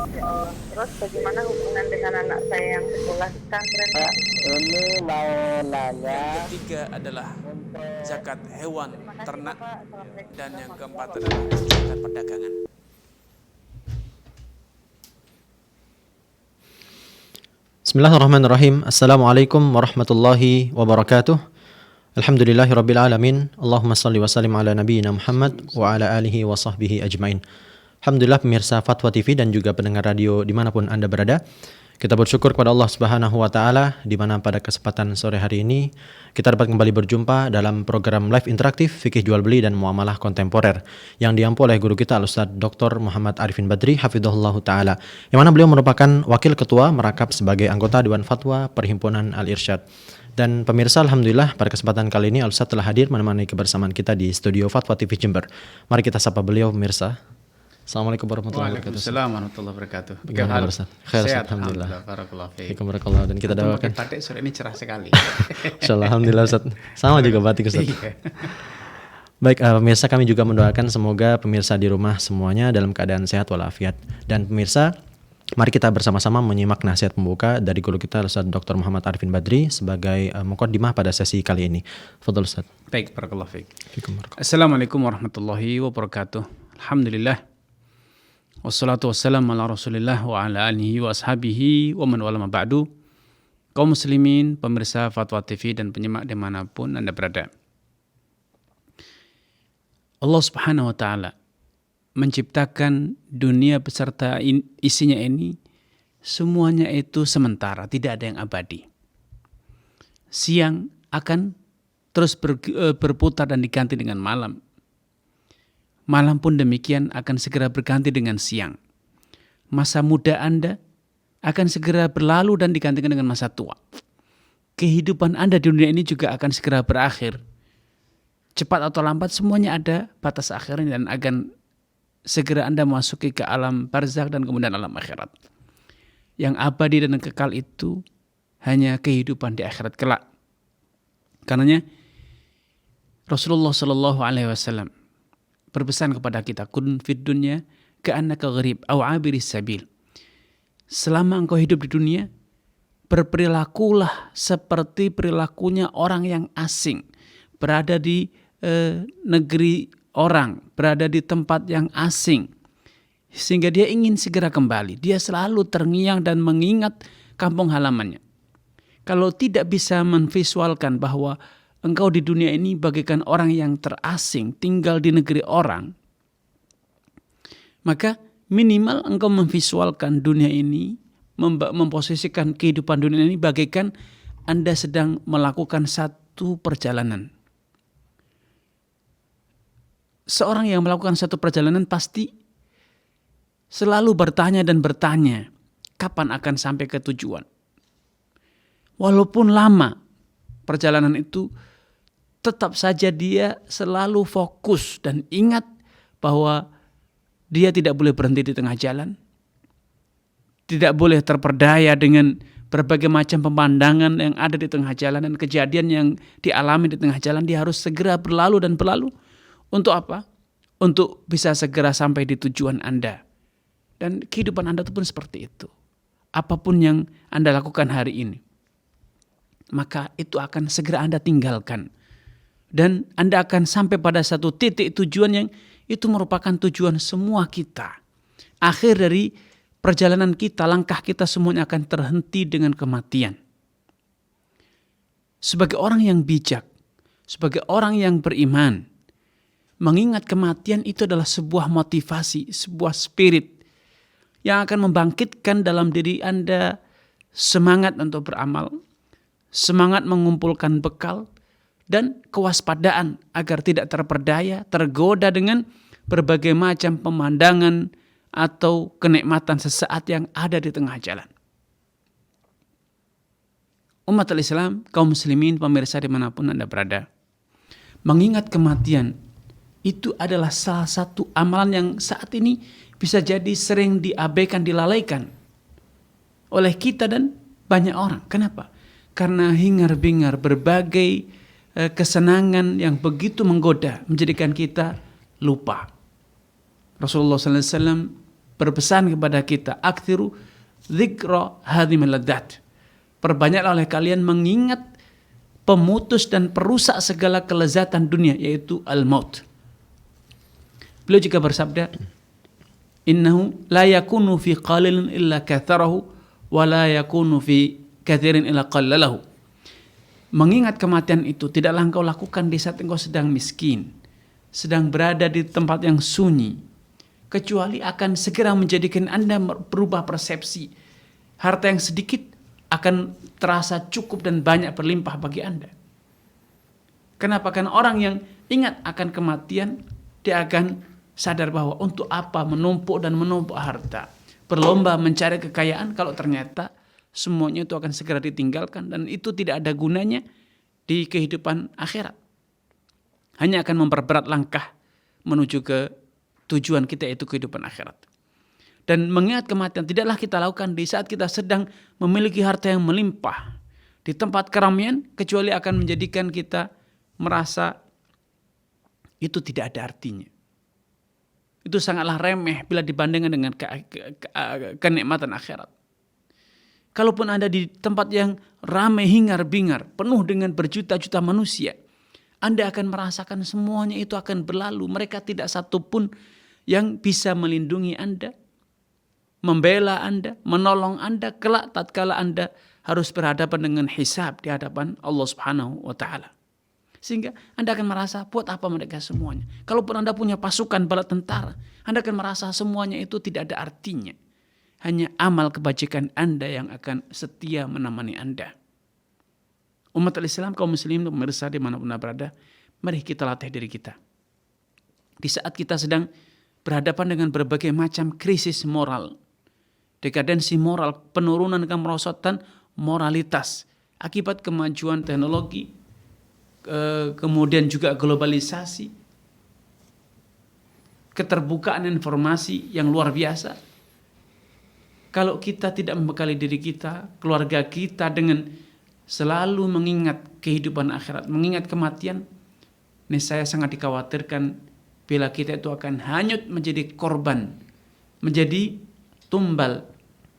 Ya Allah. Terus bagaimana hubungan dengan anak saya yang sekolah di pesantren, Pak? Ini mau nanya. Yang ketiga adalah zakat hewan Terima kasih, ternak, Bapak. Assalamualaikum dan yang keempat warahmatullahi adalah wabarakatuh. zakat perdagangan. Bismillahirrahmanirrahim. Assalamualaikum warahmatullahi wabarakatuh. Alhamdulillahirabbil alamin. Allahumma shalli wa sallim ala nabiyyina Muhammad wa ala alihi wa sahbihi ajmain. Alhamdulillah pemirsa Fatwa TV dan juga pendengar radio dimanapun Anda berada. Kita bersyukur kepada Allah Subhanahu wa taala di mana pada kesempatan sore hari ini kita dapat kembali berjumpa dalam program live interaktif fikih jual beli dan muamalah kontemporer yang diampu oleh guru kita Al-Ustaz Dr. Muhammad Arifin Badri hafizahullah taala. Yang mana beliau merupakan wakil ketua merangkap sebagai anggota Dewan Fatwa Perhimpunan Al-Irsyad. Dan pemirsa, alhamdulillah pada kesempatan kali ini Al-Ustaz telah hadir menemani kebersamaan kita di studio Fatwa TV Jember. Mari kita sapa beliau pemirsa. Assalamualaikum warahmatullahi wabarakatuh. Waalaikumsalam warahmatullahi wabarakatuh. Bagaimana kabar, Ustaz? Khair, Ustaz, Sehat, alhamdulillah. Barakallahu fiik. Barakallah, dan kita Antum doakan. pakai batik sore ini cerah sekali. Insyaallah, alhamdulillah Ustaz. Sama juga batik Ustaz. Iya. Baik, pemirsa, kami juga mendoakan semoga pemirsa di rumah semuanya dalam keadaan sehat walafiat. Dan pemirsa, mari kita bersama-sama menyimak nasihat pembuka dari guru kita Ustaz Dr. Muhammad Arifin Badri sebagai muqaddimah pada sesi kali ini. Fadhil Ustaz. Baik, barakallahu fiik. Fikum barakallah. Assalamualaikum warahmatullahi wabarakatuh. Alhamdulillah. Wassalatu wassalamu ala Rasulillah wa ala alihi wa ashabihi wa man wala ma ba'du. Kaum muslimin, pemirsa Fatwa TV dan penyimak dimanapun Anda berada. Allah Subhanahu wa taala menciptakan dunia beserta isinya ini semuanya itu sementara, tidak ada yang abadi. Siang akan terus berputar dan diganti dengan malam. Malam pun demikian akan segera berganti dengan siang. Masa muda Anda akan segera berlalu dan digantikan dengan masa tua. Kehidupan Anda di dunia ini juga akan segera berakhir. Cepat atau lambat semuanya ada batas akhirnya dan akan segera Anda memasuki ke alam barzakh dan kemudian alam akhirat. Yang abadi dan kekal itu hanya kehidupan di akhirat kelak. Karenanya Rasulullah Shallallahu Alaihi Wasallam berpesan kepada kita, kun fid dunya ka'annaka gharib aw abiris sabil. Selama engkau hidup di dunia, berperilakulah seperti perilakunya orang yang asing, berada di negeri orang, berada di tempat yang asing, sehingga dia ingin segera kembali. Dia selalu terngiang dan mengingat kampung halamannya. Kalau tidak bisa menvisualkan bahwa engkau di dunia ini bagaikan orang yang terasing, tinggal di negeri orang, maka minimal engkau memvisualkan dunia ini, memposisikan kehidupan dunia ini bagaikan Anda sedang melakukan satu perjalanan. Seorang yang melakukan satu perjalanan pasti selalu bertanya dan bertanya, kapan akan sampai ke tujuan? Walaupun lama perjalanan itu, tetap saja dia selalu fokus dan ingat bahwa dia tidak boleh berhenti di tengah jalan. Tidak boleh terperdaya dengan berbagai macam pemandangan yang ada di tengah jalan dan kejadian yang dialami di tengah jalan. Dia harus segera berlalu dan berlalu. Untuk apa? Untuk bisa segera sampai di tujuan Anda. Dan kehidupan Anda itu pun seperti itu. Apapun yang Anda lakukan hari ini, maka itu akan segera Anda tinggalkan. Dan Anda akan sampai pada satu titik tujuan yang itu merupakan tujuan semua kita. Akhir dari perjalanan kita, langkah kita semuanya akan terhenti dengan kematian. Sebagai orang yang bijak, sebagai orang yang beriman, mengingat kematian itu adalah sebuah motivasi, sebuah spirit yang akan membangkitkan dalam diri Anda semangat untuk beramal, semangat mengumpulkan bekal, dan kewaspadaan agar tidak terperdaya, tergoda dengan berbagai macam pemandangan atau kenikmatan sesaat yang ada di tengah jalan. Umat Islam, kaum muslimin, pemirsa dimanapun Anda berada, mengingat kematian itu adalah salah satu amalan yang saat ini bisa jadi sering diabaikan, dilalaikan oleh kita dan banyak orang. Kenapa? Karena hingar-bingar berbagai kesenangan yang begitu menggoda menjadikan kita lupa. Rasulullah SAW berpesan kepada kita, aktsiru dzikra hadhimil ladzat. Perbanyaklah oleh kalian mengingat pemutus dan perusak segala kelezatan dunia, yaitu al-maut. Beliau juga bersabda, innahu la yakunu fi qalilin illa katharahu wa la yakunu fi kathirin illa qallalahu. Mengingat kematian itu tidaklah engkau lakukan di saat engkau sedang miskin, sedang berada di tempat yang sunyi, kecuali akan segera menjadikan Anda berubah persepsi. Harta yang sedikit akan terasa cukup dan banyak berlimpah bagi Anda. Kenapa? Karena orang yang ingat akan kematian, dia akan sadar bahwa untuk apa menumpuk dan menumpuk harta, berlomba mencari kekayaan kalau ternyata semuanya itu akan segera ditinggalkan dan itu tidak ada gunanya di kehidupan akhirat. Hanya akan memperberat langkah menuju ke tujuan kita, yaitu kehidupan akhirat. Dan mengingat kematian tidaklah kita lakukan di saat kita sedang memiliki harta yang melimpah di tempat keramaian, kecuali akan menjadikan kita merasa itu tidak ada artinya. Itu sangatlah remeh bila dibandingkan dengan kenikmatan akhirat. Kalaupun Anda di tempat yang ramai hingar-bingar, penuh dengan berjuta-juta manusia, Anda akan merasakan semuanya itu akan berlalu. Mereka tidak satupun yang bisa melindungi Anda, membela Anda, menolong Anda kelak tatkala Anda harus berhadapan dengan hisab di hadapan Allah Subhanahu wa taala. Sehingga Anda akan merasa, buat apa mereka semuanya? Kalaupun Anda punya pasukan bala tentara, Anda akan merasa semuanya itu tidak ada artinya. Hanya amal kebajikan Anda yang akan setia menemani Anda. Umat Islam, kaum muslimin, pemirsa dimanapun Anda berada, mari kita latih diri kita. Di saat kita sedang berhadapan dengan berbagai macam krisis moral, dekadensi moral, penurunan kemerosotan moralitas, akibat kemajuan teknologi, kemudian juga globalisasi, keterbukaan informasi yang luar biasa. Kalau kita tidak membekali diri kita, keluarga kita dengan selalu mengingat kehidupan akhirat, mengingat kematian, ini saya sangat dikhawatirkan bila kita itu akan hanyut menjadi korban, menjadi tumbal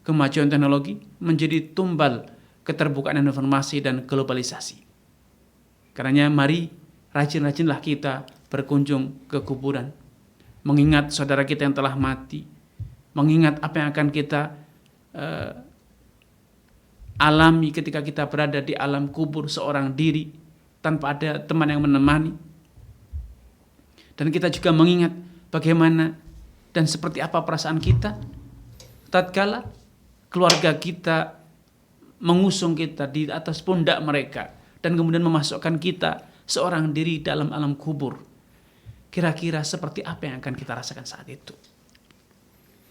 kemajuan teknologi, menjadi tumbal keterbukaan informasi dan globalisasi. Karenanya mari rajin-rajinlah kita berkunjung ke kuburan, mengingat saudara kita yang telah mati, mengingat apa yang akan kita alami ketika kita berada di alam kubur seorang diri tanpa ada teman yang menemani. Dan kita juga mengingat bagaimana dan seperti apa perasaan kita tatkala keluarga kita mengusung kita di atas pundak mereka dan kemudian memasukkan kita seorang diri dalam alam kubur. Kira-kira seperti apa yang akan kita rasakan saat itu?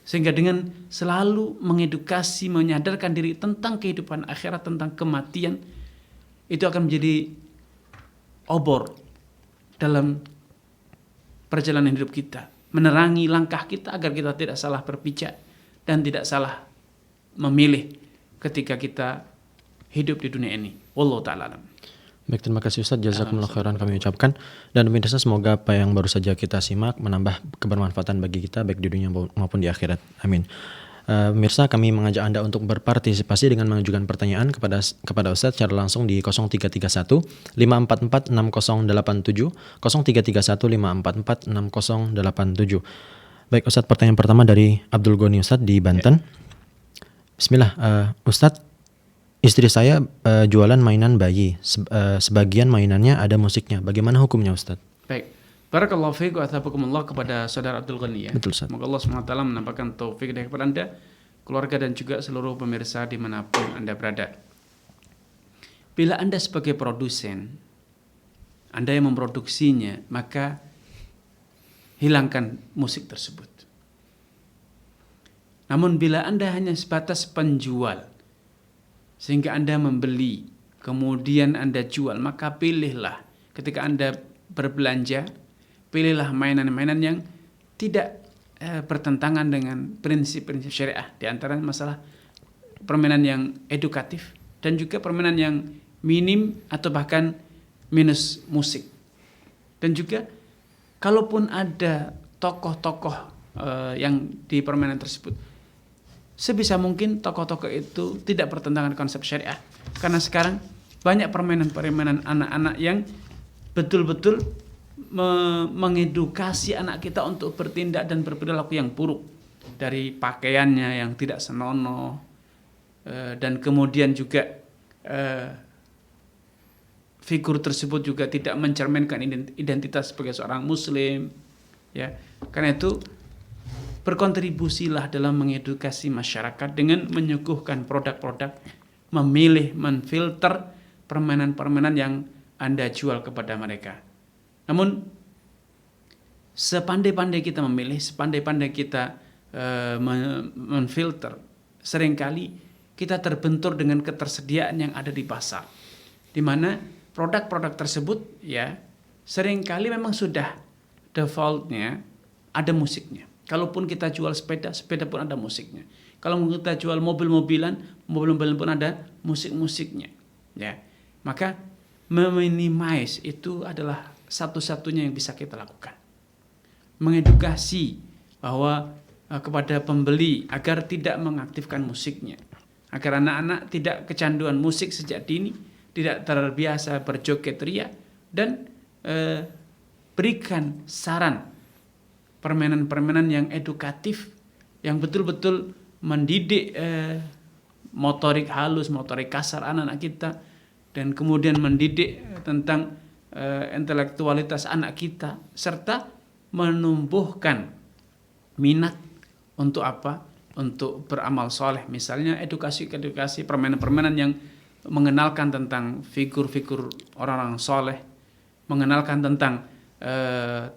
Sehingga dengan selalu mengedukasi, menyadarkan diri tentang kehidupan akhirat, tentang kematian, itu akan menjadi obor dalam perjalanan hidup kita, menerangi langkah kita agar kita tidak salah berpijak dan tidak salah memilih ketika kita hidup di dunia ini. Wallahu ta'ala alam. Baik, terima kasih Ustaz, jazakumullah khairan kami ucapkan. Dan pemirsa, semoga apa yang baru saja kita simak menambah kebermanfaatan bagi kita baik di dunia maupun di akhirat. Amin. Pemirsa, kami mengajak Anda untuk berpartisipasi dengan mengajukan pertanyaan kepada Ustaz secara langsung di 0331 544 6087, 0331 544 6087. Baik Ustaz, pertanyaan pertama dari Abdul Goni Ustaz di Banten. Bismillah, Ustaz, istri saya jualan mainan bayi. Sebagian mainannya ada musiknya. Bagaimana hukumnya Ustaz? Baik. Barakallahu fiik wa athabakumullah kepada saudara Abdul Ghani ya. Betul Ustaz. Semoga Allah SWT menampakkan taufik kepada Anda, keluarga dan juga seluruh pemirsa dimanapun Anda berada. Bila Anda sebagai produsen, Anda yang memproduksinya, maka hilangkan musik tersebut. Namun bila Anda hanya sebatas penjual, sehingga Anda membeli, kemudian Anda jual, maka pilihlah ketika Anda berbelanja, pilihlah mainan-mainan yang tidak bertentangan dengan prinsip-prinsip syariah. Di antara masalah permainan yang edukatif dan juga permainan yang minim atau bahkan minus musik. Dan juga kalaupun ada tokoh-tokoh yang di permainan tersebut. Sebisa mungkin tokoh-tokoh itu tidak bertentangan konsep syariah. Karena sekarang banyak permainan-permainan anak-anak yang betul-betul mengedukasi anak kita untuk bertindak dan berperilaku yang buruk. Dari pakaiannya yang tidak senonoh, dan kemudian juga figur tersebut juga tidak mencerminkan identitas sebagai seorang muslim, ya. Karena itu berkontribusilah dalam mengedukasi masyarakat dengan menyuguhkan produk-produk, memilih, menfilter permainan-permainan yang Anda jual kepada mereka. Namun sepandai-pandai kita memilih, sepandai-pandai kita menfilter, seringkali kita terbentur dengan ketersediaan yang ada di pasar, di mana produk-produk tersebut ya seringkali memang sudah defaultnya ada musiknya. Kalaupun kita jual sepeda, sepeda pun ada musiknya. Kalau kita jual mobil-mobilan, mobil-mobilan pun ada musik-musiknya. Ya, maka meminimize itu adalah satu-satunya yang bisa kita lakukan. Mengedukasi bahwa kepada pembeli agar tidak mengaktifkan musiknya, agar anak-anak tidak kecanduan musik sejak dini, tidak terbiasa berjoget ria, dan berikan saran permainan-permainan yang edukatif, yang betul-betul mendidik motorik halus, motorik kasar anak-anak kita, dan kemudian mendidik tentang intelektualitas anak kita, serta menumbuhkan minat untuk apa? Untuk beramal soleh. Misalnya edukasi permainan-permainan yang mengenalkan tentang figur-figur orang-orang soleh, mengenalkan tentang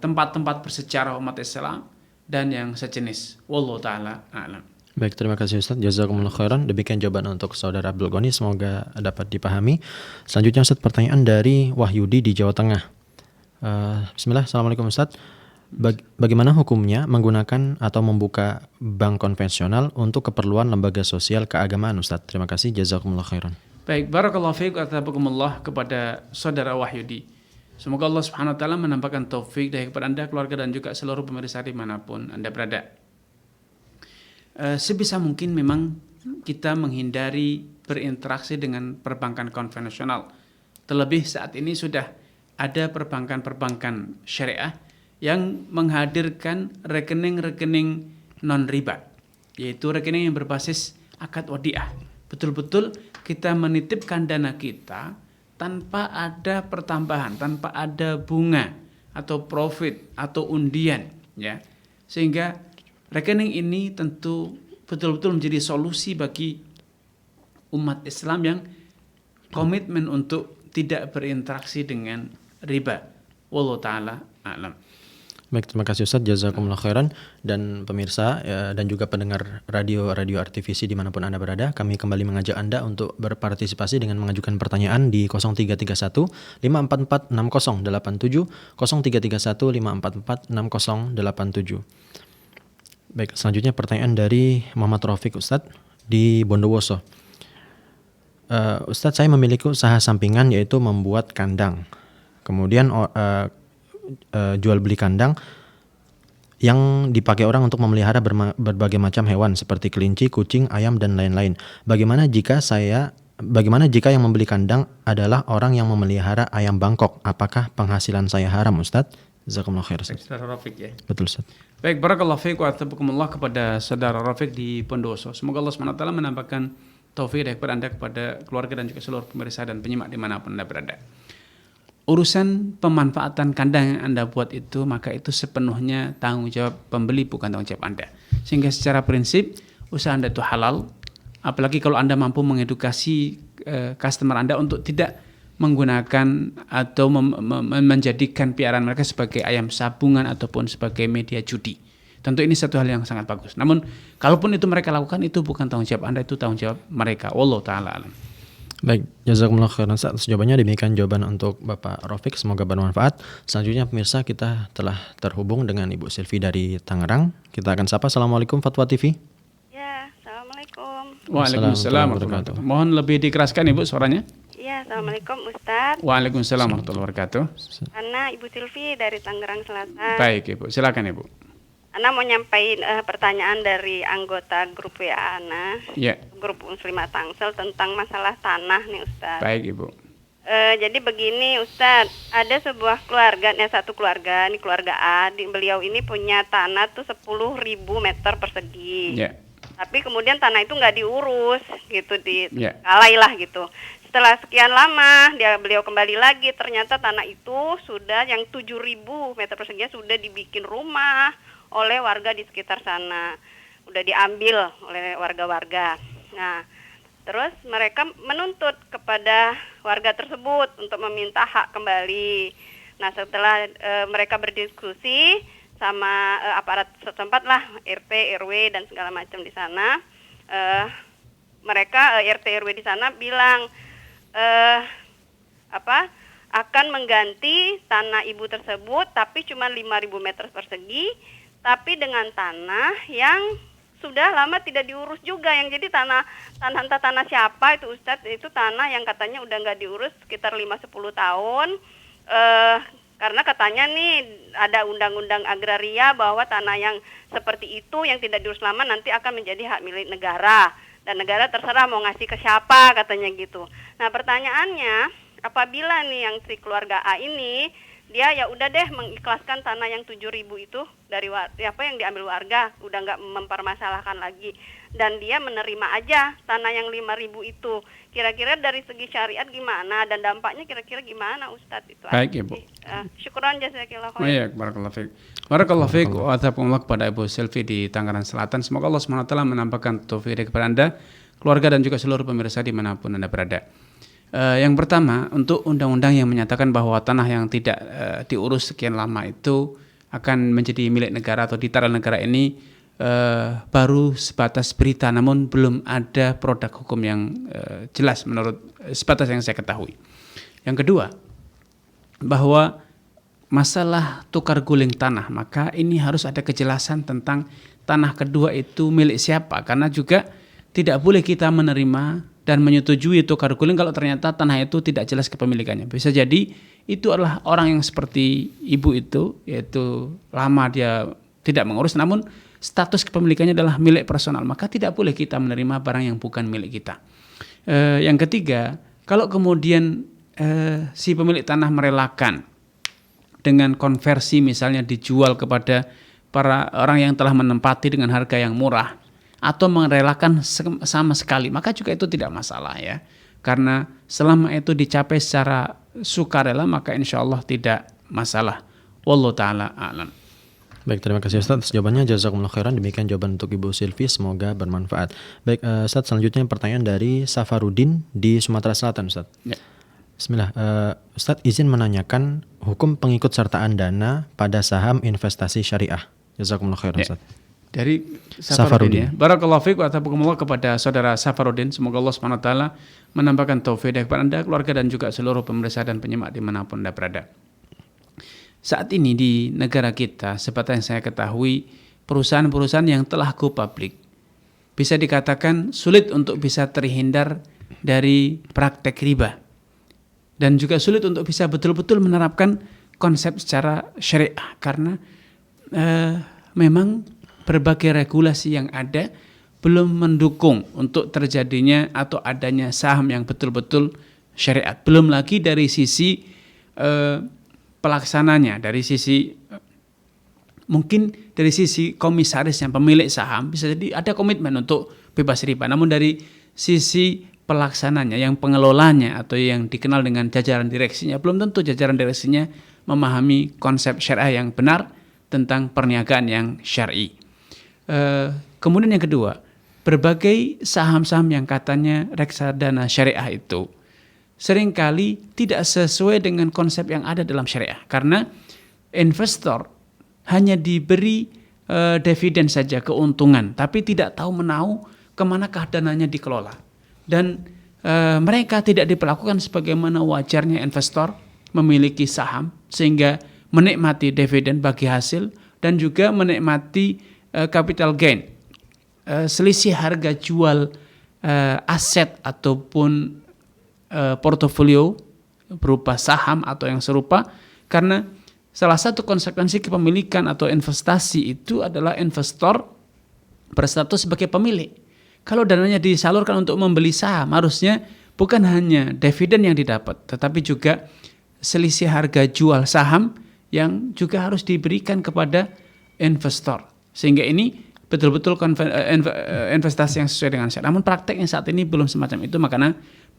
tempat-tempat bersejarah umat Islam dan yang sejenis. Wallahu taala a'lam. Baik, terima kasih Ustaz. Jazakumullah khairan. Demikian jawaban untuk Saudara Abdul Ghani, semoga dapat dipahami. Selanjutnya Ustaz, pertanyaan dari Wahyudi di Jawa Tengah. Bismillah. Assalamualaikum Ustaz. Bagaimana hukumnya menggunakan atau membuka bank konvensional untuk keperluan lembaga sosial keagamaan Ustaz? Terima kasih. Jazakumullah khairan. Baik, barakallahu fiik wa tabakumullah kepada Saudara Wahyudi. Semoga Allah Subhanahu wa taala menampakkan taufik dari kepada Anda, keluarga, dan juga seluruh pemirsa dimanapun Anda berada. Sebisa mungkin memang kita menghindari berinteraksi dengan perbankan konvensional. Terlebih saat ini sudah ada perbankan-perbankan syariah yang menghadirkan rekening-rekening non-riba, yaitu rekening yang berbasis akad wadiah. Betul-betul kita menitipkan dana kita tanpa ada pertambahan, tanpa ada bunga atau profit atau undian, ya. Sehingga rekening ini tentu betul-betul menjadi solusi bagi umat Islam yang komitmen untuk tidak berinteraksi dengan riba. Wallahu taala a'lam. Baik, terima kasih Ustaz, jazakumullah khairan. Dan pemirsa dan juga pendengar radio RTVC dimanapun Anda berada, kami kembali mengajak Anda untuk berpartisipasi dengan mengajukan pertanyaan di 0331 544 6087, 0331 544 6087. Baik, selanjutnya pertanyaan dari Muhammad Rafiq Ustaz di Bondowoso. Ustaz, saya memiliki usaha sampingan yaitu membuat kandang. Kemudian jual beli kandang yang dipakai orang untuk memelihara berbagai macam hewan seperti kelinci, kucing, ayam, dan lain-lain. Bagaimana jika yang membeli kandang adalah orang yang memelihara ayam Bangkok? Apakah penghasilan saya haram, Ustaz? Jazakumullah khair. Saudara Rafiq, ya. Betul, Ustaz. Baik, barakallahu fiik wa tabakumullah kepada Saudara Rafiq di Bondowoso. Semoga Allah SWT menampakkan taufik dari Anda kepada keluarga dan juga seluruh pemirsa dan penyimak dimanapun Anda berada. Urusan pemanfaatan kandang yang Anda buat itu, maka itu sepenuhnya tanggung jawab pembeli, bukan tanggung jawab Anda. Sehingga secara prinsip usaha Anda itu halal, apalagi kalau Anda mampu mengedukasi customer Anda untuk tidak menggunakan atau menjadikan piaraan mereka sebagai ayam sabungan ataupun sebagai media judi. Tentu ini satu hal yang sangat bagus. Namun kalaupun itu mereka lakukan, itu bukan tanggung jawab Anda, itu tanggung jawab mereka. Wallahu taala alam. Baik, jazakumullah khairan atas jawabannya. Demikian jawaban untuk Bapak Rafiq, semoga bermanfaat. Selanjutnya pemirsa, kita telah terhubung dengan Ibu Silvi dari Tangerang. Kita akan sapa. Assalamualaikum Fatwa TV. Ya, assalamualaikum. Waalaikumsalam warahmatullahi wabarakatuh. Mohon lebih dikeraskan Ibu suaranya. Ya, assalamualaikum Ustadz. Waalaikumsalam warahmatullahi wabarakatuh. Karena Ibu Silvi dari Tangerang Selatan. Baik Ibu, silakan Ibu. Ana mau nyampaikan pertanyaan dari anggota grup WA Ana, Ya, grup Muslimah Tangsel tentang masalah tanah nih Ustaz. baik Ibu. Jadi begini Ustaz, ada sebuah keluarga, satu keluarga, ini keluarga A, beliau ini punya tanah tuh 10.000 meter persegi. Ya, Tapi kemudian tanah itu nggak diurus gitu, Ya. dikalai lah gitu. Setelah sekian lama beliau kembali lagi, ternyata tanah itu sudah yang 7.000 meter persegi sudah dibikin rumah oleh warga di sekitar sana, udah diambil oleh warga-warga. Nah, terus mereka menuntut kepada warga tersebut untuk meminta hak kembali. Nah, setelah mereka berdiskusi sama aparat setempat lah, RT, RW dan segala macam di sana, mereka RT, RW di sana bilang akan mengganti tanah ibu tersebut, tapi cuma 5.000 meter persegi, tapi dengan tanah yang sudah lama tidak diurus juga, yang jadi tanah entah tanah siapa itu Ustadz, itu tanah yang katanya udah nggak diurus sekitar 5-10 tahun, karena katanya nih ada undang-undang agraria bahwa tanah yang seperti itu yang tidak diurus lama nanti akan menjadi hak milik negara, dan negara terserah mau ngasih ke siapa katanya gitu. Nah pertanyaannya, apabila nih yang si keluarga A ini dia ya udah deh mengikhlaskan tanah yang 7.000 itu dari yang diambil warga, udah nggak mempermasalahkan lagi, dan dia menerima aja tanah yang 5.000 itu. Kira-kira dari segi syariat gimana dan dampaknya kira-kira gimana Ustadz itu? Baik Ibu. Syukran jazakallahu khairan. Baik, barakallahu fiik. Barakallahu fiik wa athakumullah kepada Ibu Selvi di Tangerang Selatan. Semoga Allah SWT menampakkan taufik kepada Anda, keluarga dan juga seluruh pemirsa dimanapun Anda berada. Yang pertama, untuk undang-undang yang menyatakan bahwa tanah yang tidak diurus sekian lama itu akan menjadi milik negara atau ditarik negara ini baru sebatas berita, namun belum ada produk hukum yang jelas menurut sebatas yang saya ketahui. Yang kedua, bahwa masalah tukar guling tanah, maka ini harus ada kejelasan tentang tanah kedua itu milik siapa, karena juga tidak boleh kita menerima dan menyetujui tukar guling kalau ternyata tanah itu tidak jelas kepemilikannya. Bisa jadi itu adalah orang yang seperti ibu itu, yaitu lama dia tidak mengurus, namun status kepemilikannya adalah milik personal, maka tidak boleh kita menerima barang yang bukan milik kita. Yang ketiga, kalau kemudian si pemilik tanah merelakan dengan konversi, misalnya dijual kepada para orang yang telah menempati dengan harga yang murah, atau merelakan sama sekali, maka juga itu tidak masalah ya. Karena selama itu dicapai secara sukarela, maka insya Allah tidak masalah. Wallahu ta'ala a'lam. Baik, terima kasih Ustaz atas jawabannya. Jazakumullah khairan. Demikian jawaban untuk Ibu Silvi, semoga bermanfaat. Baik, Ustaz, selanjutnya pertanyaan dari Safarudin di Sumatera Selatan, Ustaz. Ya. Bismillah, Ustaz izin menanyakan hukum pengikut sertaan dana pada saham investasi syariah. Jazakumullah khairan, Ustaz. Dari Safarudin. Ya. Barakallahu fiik wa tabakumullah kepada saudara Safarudin. Semoga Allah SWT menambahkan taufik kepada Anda, keluarga dan juga seluruh pemirsa dan penyimak dimanapun Anda berada. Saat ini di negara kita, seperti yang saya ketahui, perusahaan-perusahaan yang telah go public bisa dikatakan sulit untuk bisa terhindar dari praktek riba, dan juga sulit untuk bisa betul-betul menerapkan konsep secara syariah, karena memang berbagai regulasi yang ada belum mendukung untuk terjadinya atau adanya saham yang betul-betul syariat. Belum lagi dari sisi pelaksananya, dari sisi mungkin dari sisi komisaris yang pemilik saham bisa jadi ada komitmen untuk bebas riba, namun dari sisi pelaksananya, yang pengelolanya atau yang dikenal dengan jajaran direksinya, belum tentu jajaran direksinya memahami konsep syariah yang benar tentang perniagaan yang syar'i. Kemudian yang kedua, berbagai saham-saham yang katanya reksadana syariah itu seringkali tidak sesuai dengan konsep yang ada dalam syariah, karena investor hanya diberi dividen saja, keuntungan, tapi tidak tahu menahu kemanakah dananya dikelola, dan mereka tidak diperlakukan sebagaimana wajarnya investor memiliki saham, sehingga menikmati dividen bagi hasil dan juga menikmati capital gain, selisih harga jual aset ataupun portofolio berupa saham atau yang serupa, karena salah satu konsekuensi kepemilikan atau investasi itu adalah investor berstatus sebagai pemilik. Kalau dananya disalurkan untuk membeli saham, harusnya bukan hanya dividen yang didapat, tetapi juga selisih harga jual saham yang juga harus diberikan kepada investor. Sehingga ini betul-betul investasi yang sesuai dengan syariat. Namun prakteknya saat ini belum semacam itu,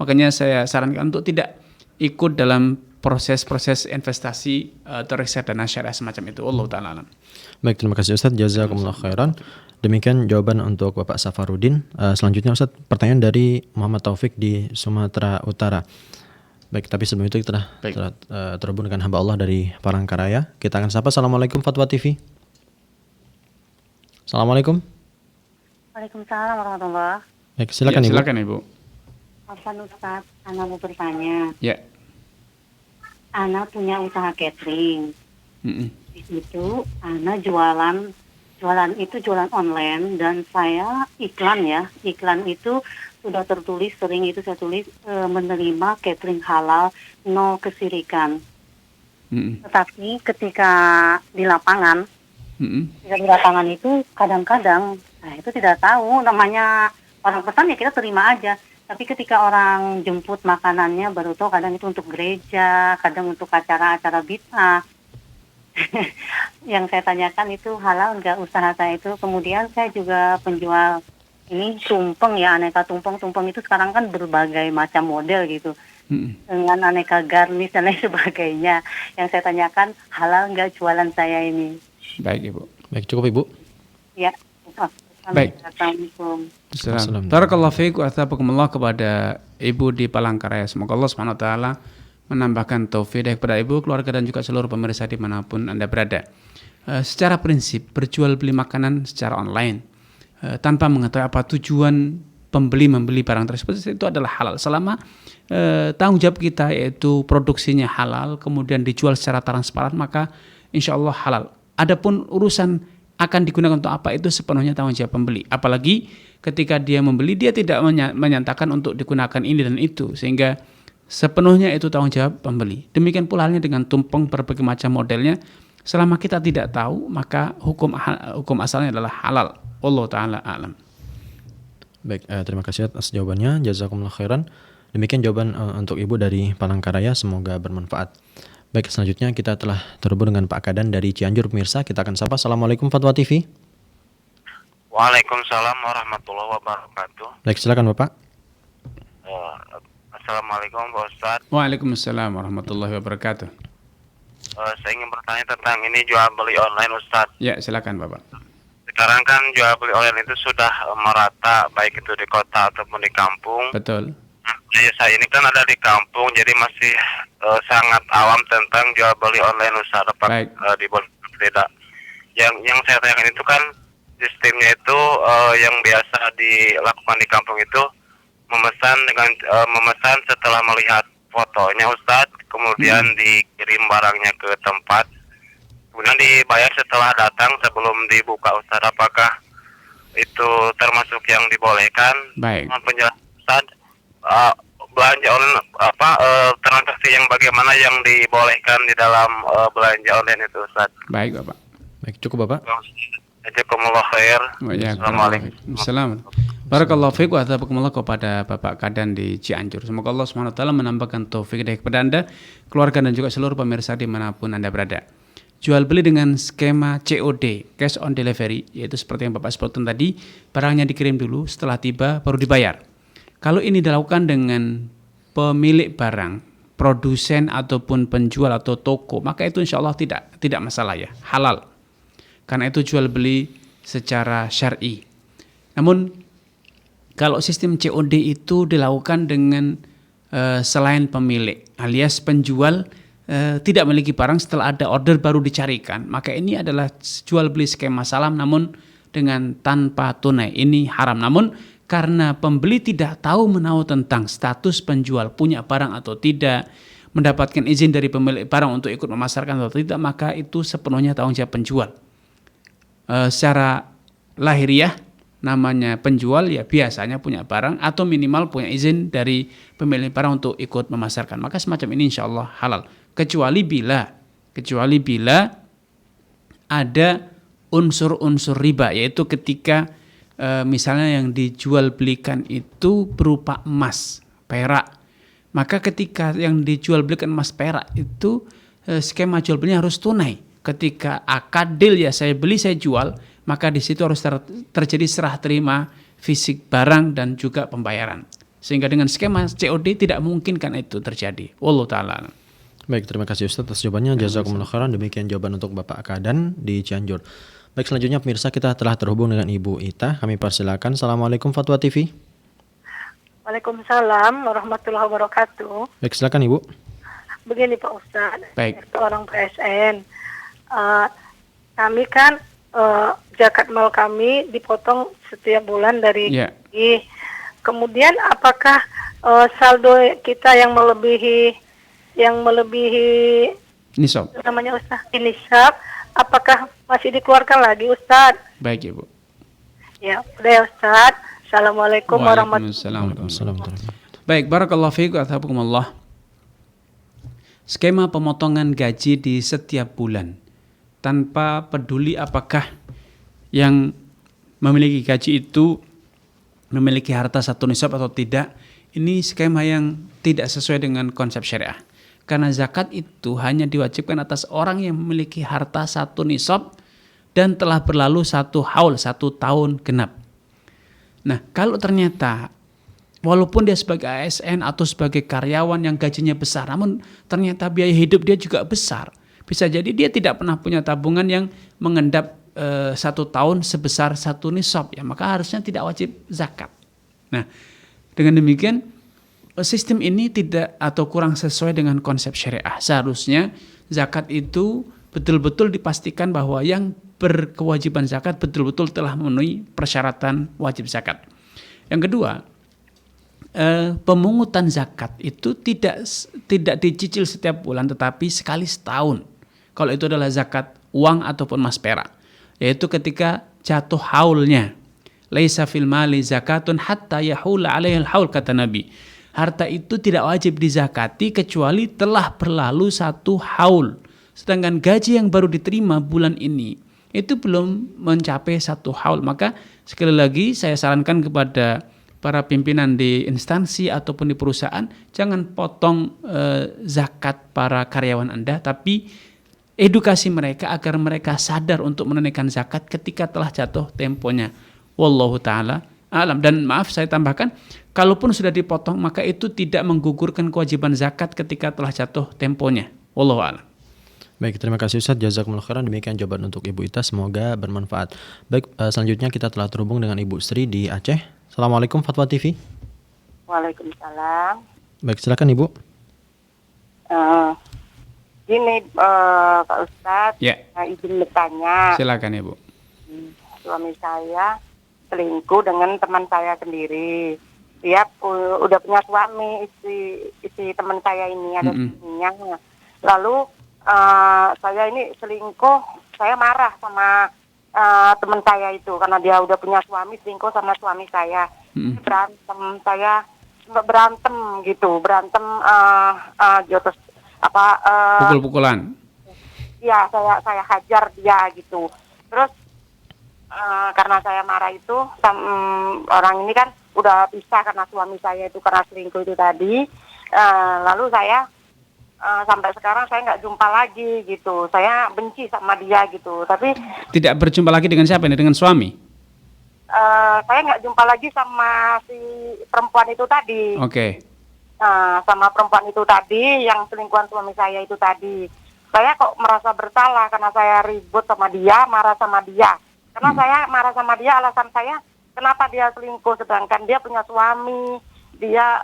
makanya saya sarankan untuk tidak ikut dalam proses-proses investasi atau reksadana syariah semacam itu. Allah ta'ala alam. Baik, terima kasih Ustadz, jazakumullah khairan. Demikian jawaban untuk Bapak Safarudin. Selanjutnya Ustadz, pertanyaan dari Muhammad Taufik di Sumatera Utara. Baik, tapi sebelum itu kita telah terhubung dengan hamba Allah dari Palangkaraya. Kita akan sapa. Assalamualaikum Fatwa TV. Assalamualaikum. Waalaikumsalam warahmatullahi. Baik, silakan Ibu. Silakan Ibu. Afan Ustaz, Ana mau bertanya. Ya. Ana punya usaha catering. Mm-mm. Di situ Ana jualan itu jualan online, dan saya iklan itu sudah tertulis, sering itu saya tulis menerima catering halal, no kesirikan. Mm-mm. Tetapi ketika di lapangan Mm-mm. itu kadang-kadang itu tidak tahu, namanya orang pesan ya kita terima aja. Tapi ketika orang jemput makanannya baru tahu, kadang itu untuk gereja, kadang untuk acara-acara bid'ah. Yang saya tanyakan itu halal nggak usaha saya itu. Kemudian saya juga penjual ini tumpeng ya, aneka tumpeng itu sekarang kan berbagai macam model gitu, dengan aneka garnish dan lain sebagainya. Yang saya tanyakan halal nggak jualan saya ini. Baik Ibu. Baik, cukup Ibu. Ya. Baik. Assalamualaikum. Assalamualaikum. Barakallahu fiik wa athabakumullah kepada Ibu di Palangkaraya. Semoga Allah Subhanahu wa taala menambahkan taufik kepada Ibu, keluarga dan juga seluruh pemirsa dimanapun Anda berada. Secara prinsip berjual beli makanan secara online tanpa mengetahui apa tujuan pembeli membeli barang tersebut itu adalah halal selama tanggung jawab kita yaitu produksinya halal kemudian dijual secara transparan, maka insya Allah halal. Adapun urusan akan digunakan untuk apa itu sepenuhnya tanggung jawab pembeli. Apalagi ketika dia membeli dia tidak menyatakan untuk digunakan ini dan itu, sehingga sepenuhnya itu tanggung jawab pembeli. Demikian pula halnya dengan tumpeng berbagai macam modelnya. Selama kita tidak tahu, maka hukum asalnya adalah halal. Allah ta'ala a'lam. Baik, terima kasih atas jawabannya. Jazakumullah khairan. Demikian jawaban untuk Ibu dari Palangkaraya, semoga bermanfaat. Baik, selanjutnya kita telah terhubung dengan Pak Kadan dari Cianjur, pemirsa. Kita akan sapa. Assalamualaikum Fatwa TV. Waalaikumsalam warahmatullahi wabarakatuh. Baik, silakan Bapak. Assalamualaikum Pak Ustadz. Waalaikumsalam warahmatullahi wabarakatuh. Saya ingin bertanya tentang ini jual beli online Ustadz. Ya, silakan Bapak. Sekarang kan jual beli online itu sudah merata, baik itu di kota ataupun di kampung. Betul. Saya ini kan ada di kampung, jadi masih sangat awam tentang jual beli online Ustadz. Dapat diboleh tidak? Yang saya tanyakan itu kan sistemnya itu yang biasa dilakukan di kampung itu memesan setelah melihat fotonya Ustadz, kemudian dikirim barangnya ke tempat, kemudian dibayar setelah datang sebelum dibuka Ustadz. Apakah itu termasuk yang dibolehkan? Baik. Penjelasan Ustadz, belanja online transaksi yang bagaimana yang dibolehkan di dalam belanja online itu Ustadz? Baik Bapak. Baik, cukup Bapak. Jazakumullah khair. Assalamualaikum. Barakallahu fiik wa athabakumullah kepada Bapak Kadan di Cianjur. Semoga Allah Subhanahu wa taala menambahkan taufik kepada Anda, keluarga dan juga seluruh pemirsa dimanapun Anda berada. Jual beli dengan skema COD, cash on delivery, yaitu seperti yang Bapak sebutkan tadi, barangnya dikirim dulu, setelah tiba baru dibayar. Kalau ini dilakukan dengan pemilik barang, produsen ataupun penjual atau toko, maka itu insya Allah tidak masalah ya, halal. Karena itu jual beli secara syar'i. Namun kalau sistem COD itu dilakukan dengan selain pemilik, alias penjual tidak memiliki barang, setelah ada order baru dicarikan, maka ini adalah jual beli skema salam namun dengan tanpa tunai. Ini haram. Namun karena pembeli tidak tahu menahu tentang status penjual punya barang atau tidak, mendapatkan izin dari pemilik barang untuk ikut memasarkan atau tidak, maka itu sepenuhnya tanggung jawab penjual. Secara lahiriah namanya penjual ya biasanya punya barang atau minimal punya izin dari pemilik barang untuk ikut memasarkan, maka semacam ini insya Allah halal, kecuali bila kecuali bila ada unsur-unsur riba, yaitu ketika misalnya yang dijual belikan itu berupa emas, perak. Maka ketika yang dijual belikan emas perak itu skema jual belinya harus tunai. Ketika akad deal, ya saya beli saya jual, maka di situ harus terjadi serah terima fisik barang dan juga pembayaran. Sehingga dengan skema COD tidak memungkinkan itu terjadi. Wallahu taala. Baik, terima kasih Ustaz atas jawabannya. Jazakumullah khairan. Demikian jawaban untuk Bapak Akadan di Cianjur. Baik, selanjutnya pemirsa kita telah terhubung dengan Ibu Ita. Kami persilakan. Assalamualaikum Fatwa TV. Waalaikumsalam warahmatullahi wabarakatuh. Baik, silakan Ibu. Begini Pak Ustadz, Baik. seorang PSN. Kami kan zakat mal kami dipotong setiap bulan dari gaji. Kemudian apakah saldo kita yang melebihi nisab, namanya Ustaz, nisab, apakah masih dikeluarkan lagi Ustaz? Baik Ibu. Ya, udah ya Ustaz. Assalamualaikum warahmatullahi wabarakatuh. Baik, barakallahu fiikum wa athabakumullah. Skema pemotongan gaji di setiap bulan tanpa peduli apakah yang memiliki gaji itu memiliki harta satu nisab atau tidak, ini skema yang tidak sesuai dengan konsep syariah. Karena zakat itu hanya diwajibkan atas orang yang memiliki harta satu nisab dan telah berlalu 1 haul, 1 tahun genap. Nah, kalau ternyata walaupun dia sebagai ASN atau sebagai karyawan yang gajinya besar, namun ternyata biaya hidup dia juga besar, bisa jadi dia tidak pernah punya tabungan yang mengendap 1 tahun sebesar 1 nisab, ya maka harusnya tidak wajib zakat. Nah, dengan demikian sistem ini tidak atau kurang sesuai dengan konsep syariah. Seharusnya zakat itu betul-betul dipastikan bahwa yang berkewajiban zakat betul-betul telah memenuhi persyaratan wajib zakat. Yang kedua, pemungutan zakat itu tidak dicicil setiap bulan, tetapi sekali setahun. Kalau itu adalah zakat uang ataupun emas perak, yaitu ketika jatuh haulnya. Laisa fil mali zakatun hatta yahula alaihil haul, kata Nabi. Harta itu tidak wajib dizakati kecuali telah berlalu 1 haul. Sedangkan gaji yang baru diterima bulan ini itu belum mencapai 1 haul. Maka sekali lagi saya sarankan kepada para pimpinan di instansi ataupun di perusahaan, jangan potong zakat para karyawan Anda, tapi edukasi mereka agar mereka sadar untuk menunaikan zakat ketika telah jatuh temponya. Wallahu ta'ala a'lam. Dan maaf saya tambahkan, kalaupun sudah dipotong maka itu tidak menggugurkan kewajiban zakat ketika telah jatuh temponya. Wallahu a'lam. Baik, terima kasih Ustaz. Jazakumullah khairan. Demikian jawaban untuk Ibu Ita, semoga bermanfaat. Baik, selanjutnya kita telah terhubung dengan Ibu Sri di Aceh. Assalamualaikum Fatwa TV. Waalaikumsalam. Baik, silakan Ibu. Gini Pak Ustadz, izin bertanya. Silakan Ibu. Suami saya selingkuh dengan teman saya sendiri. Dia udah punya suami, istri teman saya ini ada suaminya. Lalu saya ini selingkuh, saya marah sama teman saya itu karena dia udah punya suami, selingkuh sama suami saya. Berantem gitu, jotos pukul-pukulan. Iya, saya hajar dia gitu. Terus karena saya marah itu, orang ini kan udah pisah karena suami saya itu karena selingkuh itu tadi. Lalu saya sampai sekarang saya nggak jumpa lagi gitu. Saya benci sama dia gitu. Tapi tidak berjumpa lagi dengan siapa ini? Dengan suami? Saya nggak jumpa lagi sama si perempuan itu tadi. Oke. Sama perempuan itu tadi yang selingkuhan suami saya itu tadi. Saya kok merasa bersalah karena saya ribut sama dia, marah sama dia. Karena saya marah sama dia, alasan saya kenapa dia selingkuh sedangkan dia punya suami, dia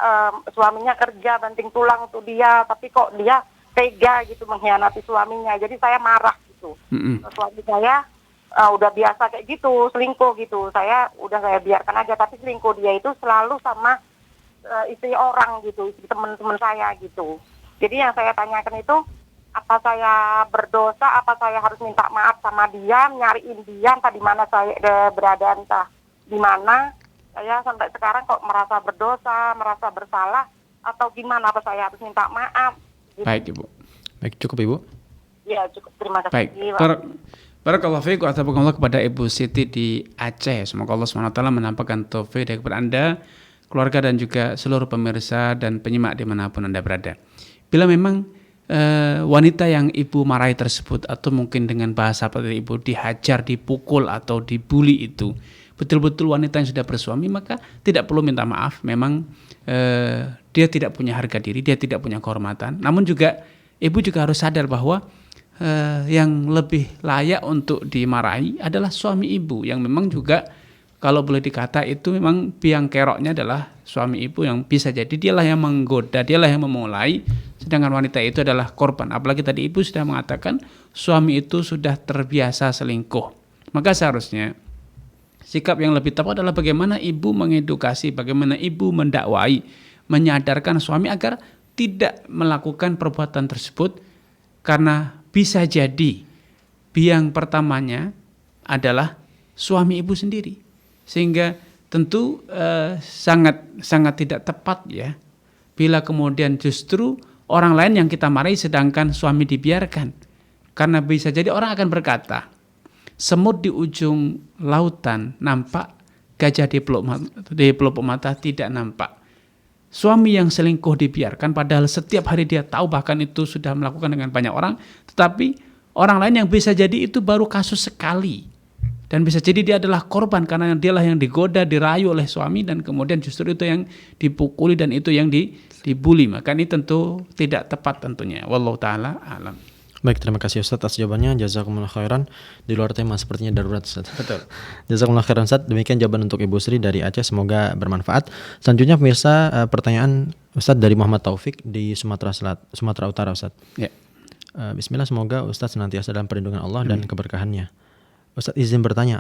suaminya kerja banting tulang untuk dia, tapi kok dia tega gitu mengkhianati suaminya. Jadi saya marah gitu. Suami saya udah biasa kayak gitu, selingkuh gitu. Saya biarkan aja, tapi selingkuh dia itu selalu sama istri orang gitu, istri teman-teman saya gitu. Jadi yang saya tanyakan itu, apa saya berdosa, apa saya harus minta maaf sama dia, nyariin dia entah di mana saya berada, entah di mana. Saya sampai sekarang kok merasa berdosa, merasa bersalah, atau gimana, apa saya harus minta maaf gitu. Baik Ibu. Baik, cukup Ibu. Ya, cukup. Terima kasih. Baik. Barakallahu fiik wa tabaarakallah kepada Ibu Siti di Aceh. Semoga Allah SWT menampakkan taufik kepada Anda, keluarga dan juga seluruh pemirsa dan penyimak dimanapun Anda berada. Bila memang wanita yang Ibu marahi tersebut atau mungkin dengan bahasa seperti Ibu dihajar, dipukul atau dibuli itu betul-betul wanita yang sudah bersuami, maka tidak perlu minta maaf. Memang dia tidak punya harga diri, dia tidak punya kehormatan. Namun juga Ibu juga harus sadar bahwa yang lebih layak untuk dimarahi adalah suami Ibu, yang memang juga kalau boleh dikata itu memang biang keroknya adalah suami Ibu, yang bisa jadi dialah yang menggoda, dialah yang memulai, sedangkan wanita itu adalah korban. Apalagi tadi Ibu sudah mengatakan suami itu sudah terbiasa selingkuh. Maka seharusnya sikap yang lebih tepat adalah bagaimana Ibu mengedukasi, bagaimana Ibu mendakwai, menyadarkan suami agar tidak melakukan perbuatan tersebut, karena bisa jadi biang pertamanya adalah suami Ibu sendiri. Sehingga tentu sangat tidak tepat ya bila kemudian justru orang lain yang kita marahi sedangkan suami dibiarkan. Karena bisa jadi orang akan berkata, semut di ujung lautan nampak, gajah di pelupuk mata tidak nampak. Suami yang selingkuh dibiarkan padahal setiap hari dia tahu, bahkan itu sudah melakukan dengan banyak orang, tetapi orang lain yang bisa jadi itu baru kasus sekali, dan bisa jadi dia adalah korban karena dialah yang digoda, dirayu oleh suami, dan kemudian justru itu yang dipukuli dan itu yang dibuli. Maka ini tentu tidak tepat tentunya. Wallahu taala alam. Baik, terima kasih Ustaz atas jawabannya. Jazakumullah khairan. Di luar tema sepertinya darurat Ustaz. Betul. Jazakumullah khairan Ustaz. Demikian jawaban untuk Ibu Sri dari Aceh, semoga bermanfaat. Selanjutnya pemirsa, pertanyaan Ustaz dari Muhammad Taufik di Sumatera Utara Ustaz. Ya. Bismillah, semoga Ustaz senantiasa dalam perlindungan Allah dan keberkahannya. Ustaz izin bertanya,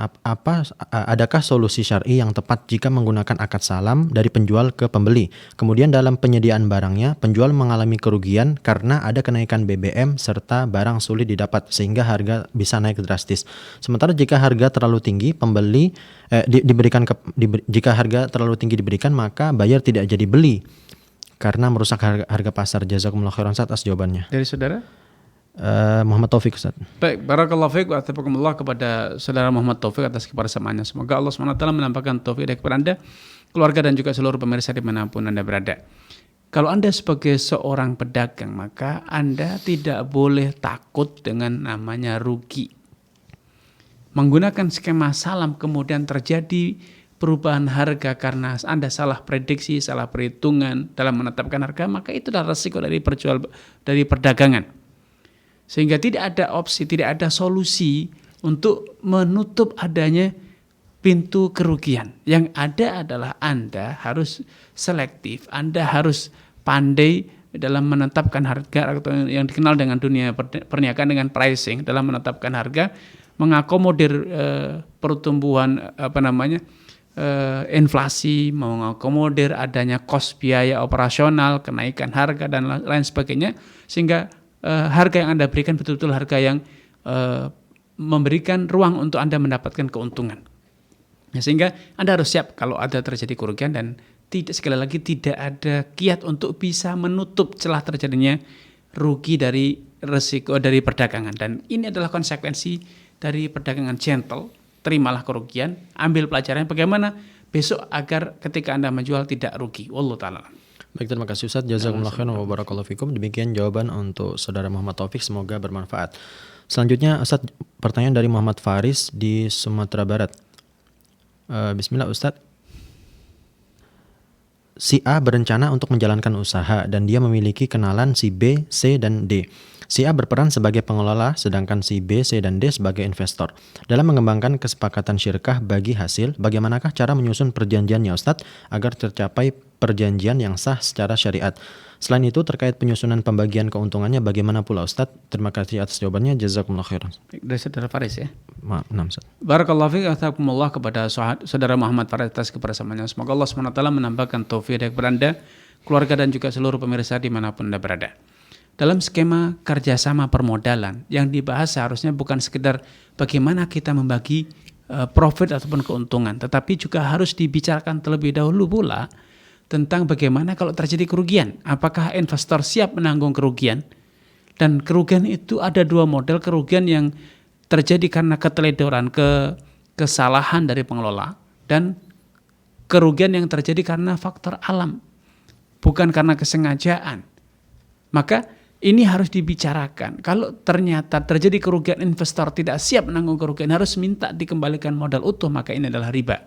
adakah solusi syar'i yang tepat jika menggunakan akad salam dari penjual ke pembeli? Kemudian dalam penyediaan barangnya, penjual mengalami kerugian karena ada kenaikan BBM serta barang sulit didapat sehingga harga bisa naik drastis. Sementara jika harga terlalu tinggi, pembeli jika harga terlalu tinggi diberikan, maka buyer tidak jadi beli karena merusak harga pasar. Jazakumullah khairan Ustaz atas jawabannya. Dari saudara? Muhammad Taufik Ustaz. Baik, barakallahu fiik wa tabaarakallah kepada saudara Muhammad Taufik atas kebersamaannya. Semoga Allah SWT menampakkan taufik kepada Anda, keluarga dan juga seluruh pemirsa dimanapun Anda berada. Kalau Anda sebagai seorang pedagang, maka Anda tidak boleh takut dengan namanya rugi. Menggunakan skema salam kemudian terjadi perubahan harga karena Anda salah prediksi, salah perhitungan dalam menetapkan harga, maka itu adalah resiko dari perdagangan. Sehingga tidak ada opsi, tidak ada solusi untuk menutup adanya pintu kerugian. Yang ada adalah Anda harus selektif, Anda harus pandai dalam menetapkan harga, atau yang dikenal dengan dunia perniagaan dengan pricing, dalam menetapkan harga, mengakomodir pertumbuhan inflasi, mengakomodir adanya cost biaya operasional, kenaikan harga dan lain sebagainya, sehingga harga yang Anda berikan betul-betul harga yang memberikan ruang untuk Anda mendapatkan keuntungan. Ya, sehingga Anda harus siap kalau ada terjadi kerugian, dan sekali lagi tidak ada kiat untuk bisa menutup celah terjadinya rugi dari resiko dari perdagangan. Dan ini adalah konsekuensi dari perdagangan gentle. Terimalah kerugian, ambil pelajaran bagaimana besok agar ketika Anda menjual tidak rugi. Wallahu ta'ala. Baik, terima kasih Ustaz. Jazakumullah khairan wa barakallahu fikum. Demikian jawaban untuk saudara Muhammad Taufik, semoga bermanfaat. Selanjutnya Ustaz, pertanyaan dari Muhammad Faris di Sumatera Barat. Bismillah Ustaz. Si A berencana untuk menjalankan usaha dan dia memiliki kenalan si B, C, dan D. Si A berperan sebagai pengelola, sedangkan si B, C, dan D sebagai investor. Dalam mengembangkan kesepakatan syirkah bagi hasil, bagaimanakah cara menyusun perjanjiannya Ustadz agar tercapai perjanjian yang sah secara syariat? Selain itu, terkait penyusunan pembagian keuntungannya bagaimana pula Ustadz? Terima kasih atas jawabannya. Jazakumullah khairan. Dari saudara Faris ya. Maaf, Ustadz. Barakallahu fiik, astaghfirullah kepada saudara Muhammad Faris atas kebersamaannya. Semoga Allah SWT menambahkan taufik kepada Anda, keluarga dan juga seluruh pemirsa dimanapun Anda berada. Dalam skema kerjasama permodalan, yang dibahas seharusnya bukan sekedar bagaimana kita membagi profit ataupun keuntungan, tetapi juga harus dibicarakan terlebih dahulu pula tentang bagaimana kalau terjadi kerugian. Apakah investor siap menanggung kerugian? Dan kerugian itu ada dua model, kerugian yang terjadi karena keteledoran, kesalahan dari pengelola, dan kerugian yang terjadi karena faktor alam, bukan karena kesengajaan. Maka ini harus dibicarakan. Kalau ternyata terjadi kerugian, investor tidak siap menanggung kerugian, harus minta dikembalikan modal utuh, maka ini adalah riba.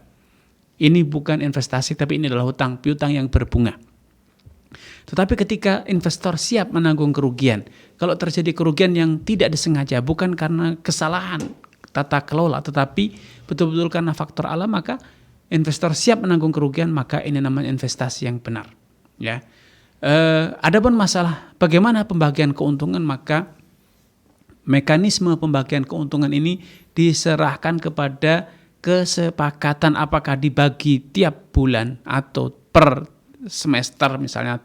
Ini bukan investasi, tapi ini adalah hutang piutang yang berbunga. Tetapi ketika investor siap menanggung kerugian, kalau terjadi kerugian yang tidak disengaja, bukan karena kesalahan tata kelola, tetapi betul-betul karena faktor alam, maka investor siap menanggung kerugian, maka ini namanya investasi yang benar. Ya. Adapun masalah bagaimana pembagian keuntungan, maka mekanisme pembagian keuntungan ini diserahkan kepada kesepakatan apakah dibagi tiap bulan atau per semester, misalnya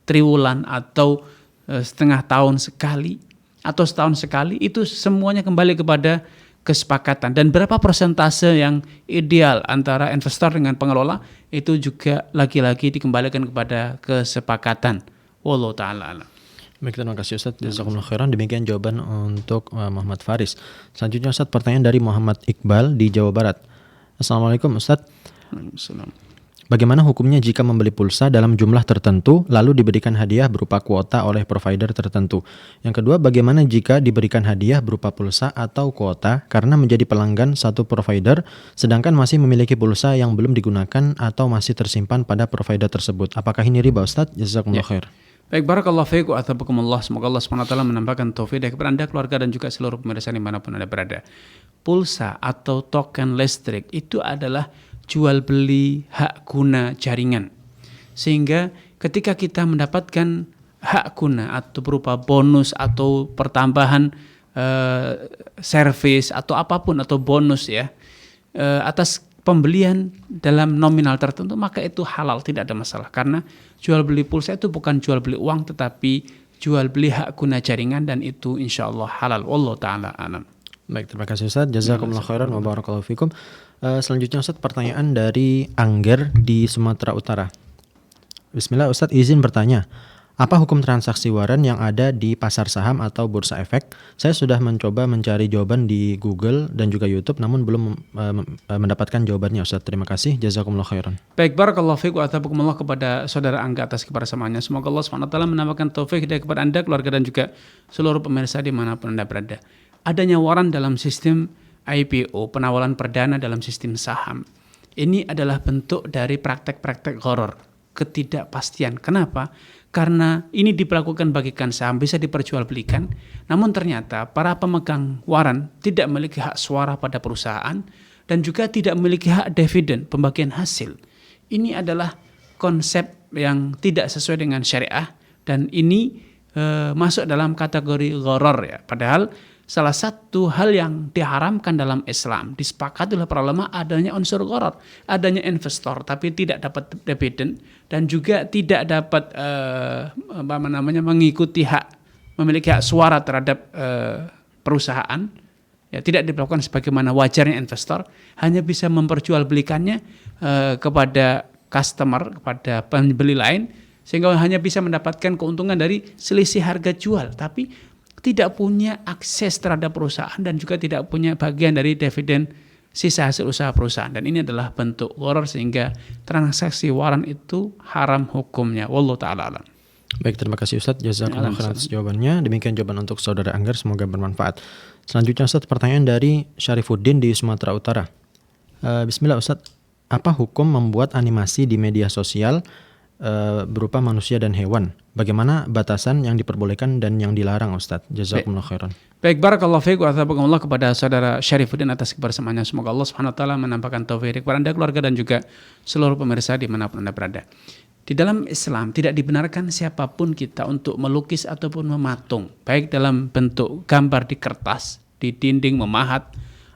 triwulan atau setengah tahun sekali atau setahun sekali, itu semuanya kembali kepada kesepakatan. Dan berapa persentase yang ideal antara investor dengan pengelola itu juga lagi-lagi dikembalikan kepada kesepakatan. Wallahu ta'ala alam. Baik, terima kasih Ustaz. Jazakumullah khairan. Demikian jawaban untuk Muhammad Faris. Selanjutnya Ustaz, pertanyaan dari Muhammad Iqbal di Jawa Barat. Assalamualaikum Ustaz. Waalaikumsalam. Bagaimana hukumnya jika membeli pulsa dalam jumlah tertentu lalu diberikan hadiah berupa kuota oleh provider tertentu? Yang kedua, bagaimana jika diberikan hadiah berupa pulsa atau kuota karena menjadi pelanggan satu provider sedangkan masih memiliki pulsa yang belum digunakan atau masih tersimpan pada provider tersebut? Apakah ini riba Ustaz? Jazakumullah khair. Baik, barakallahu fiikum wa athabakumullah. Semoga Allah SWT menambahkan taufik kepada Anda, keluarga, dan juga seluruh pemirsa dimanapun Anda berada. Pulsa atau token listrik itu adalah jual beli hak guna jaringan. Sehingga ketika kita mendapatkan hak guna atau berupa bonus atau pertambahan servis atau apapun atau bonus ya atas pembelian dalam nominal tertentu, maka itu halal, tidak ada masalah. Karena jual beli pulsa itu bukan jual beli uang, tetapi jual beli hak guna jaringan, dan itu insya Allah halal. Wallahu ta'ala alam. Baik, terima kasih Ustaz. Jazakumullah khairan wa barakallahu fikum. Selanjutnya Ustaz, pertanyaan dari Angger di Sumatera Utara. Bismillah Ustaz, izin bertanya. Apa hukum transaksi waran yang ada di pasar saham atau bursa efek? Saya sudah mencoba mencari jawaban di Google dan juga YouTube, namun belum mendapatkan jawabannya Ustaz. Terima kasih. Jazakumullah khairan. Baik, barakallahu fiikum wa athabakumullah kepada saudara Angga atas kebersamaannya. Semoga Allah SWT menambahkan taufik hidayah kepada Anda, keluarga, dan juga seluruh pemirsa dimanapun Anda berada. Adanya waran dalam sistem IPO, penawaran perdana dalam sistem saham, ini adalah bentuk dari praktek-praktek gharar, ketidakpastian. Kenapa? Karena ini diperlakukan bagikan saham, bisa diperjualbelikan, namun ternyata para pemegang waran tidak memiliki hak suara pada perusahaan dan juga tidak memiliki hak dividen, pembagian hasil. Ini adalah konsep yang tidak sesuai dengan syariah, dan ini masuk dalam kategori gharar ya. Padahal salah satu hal yang diharamkan dalam Islam, disepakati oleh para ulama, adanya unsur gharar, adanya investor tapi tidak dapat dividen dan juga tidak dapat mengikuti hak, memiliki hak suara terhadap perusahaan. Ya, tidak dilakukan sebagaimana wajarnya investor, hanya bisa memperjualbelikannya kepada customer, kepada pembeli lain, sehingga hanya bisa mendapatkan keuntungan dari selisih harga jual, tapi tidak punya akses terhadap perusahaan dan juga tidak punya bagian dari dividen sisa hasil usaha perusahaan. Dan ini adalah bentuk gharar, sehingga transaksi waran itu haram hukumnya. Wallahu ta'ala alam. Baik, terima kasih Ustaz. Jazakallah khairan atas jawabannya. Demikian jawaban untuk saudara Angger, semoga bermanfaat. Selanjutnya Ustaz, pertanyaan dari Syarifuddin di Sumatera Utara. Bismillah Ustaz, apa hukum membuat animasi di media sosial berupa manusia dan hewan? Bagaimana batasan yang diperbolehkan dan yang dilarang Ustaz? Jazakumullah khairan. Baik, barakallahu fiikum wa athabakumullah kepada saudara Syarifuddin atas kebersamaannya. Semoga Allah SWT menambahkan taufik kepada Anda, keluarga, dan juga seluruh pemirsa dimanapun Anda berada. Di dalam Islam tidak dibenarkan siapapun kita untuk melukis ataupun mematung, baik dalam bentuk gambar di kertas, di dinding memahat,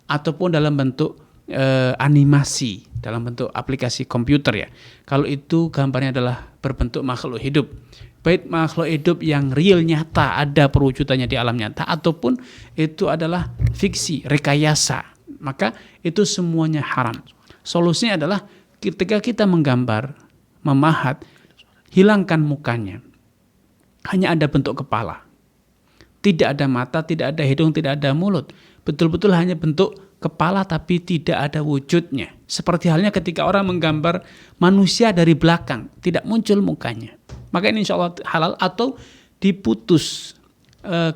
ataupun dalam bentuk animasi, dalam bentuk aplikasi komputer ya. Kalau itu gambarnya adalah berbentuk makhluk hidup, baik makhluk hidup yang real, nyata, ada perwujudannya di alam nyata, ataupun itu adalah fiksi, rekayasa, maka itu semuanya haram. Solusinya adalah ketika kita menggambar, memahat, hilangkan mukanya, hanya ada bentuk kepala, Tidak ada mata, tidak ada hidung, tidak ada mulut. Betul-betul hanya bentuk kepala tapi tidak ada wujudnya. Seperti halnya ketika orang menggambar manusia dari belakang, tidak muncul mukanya. Maka ini insya Allah halal, atau diputus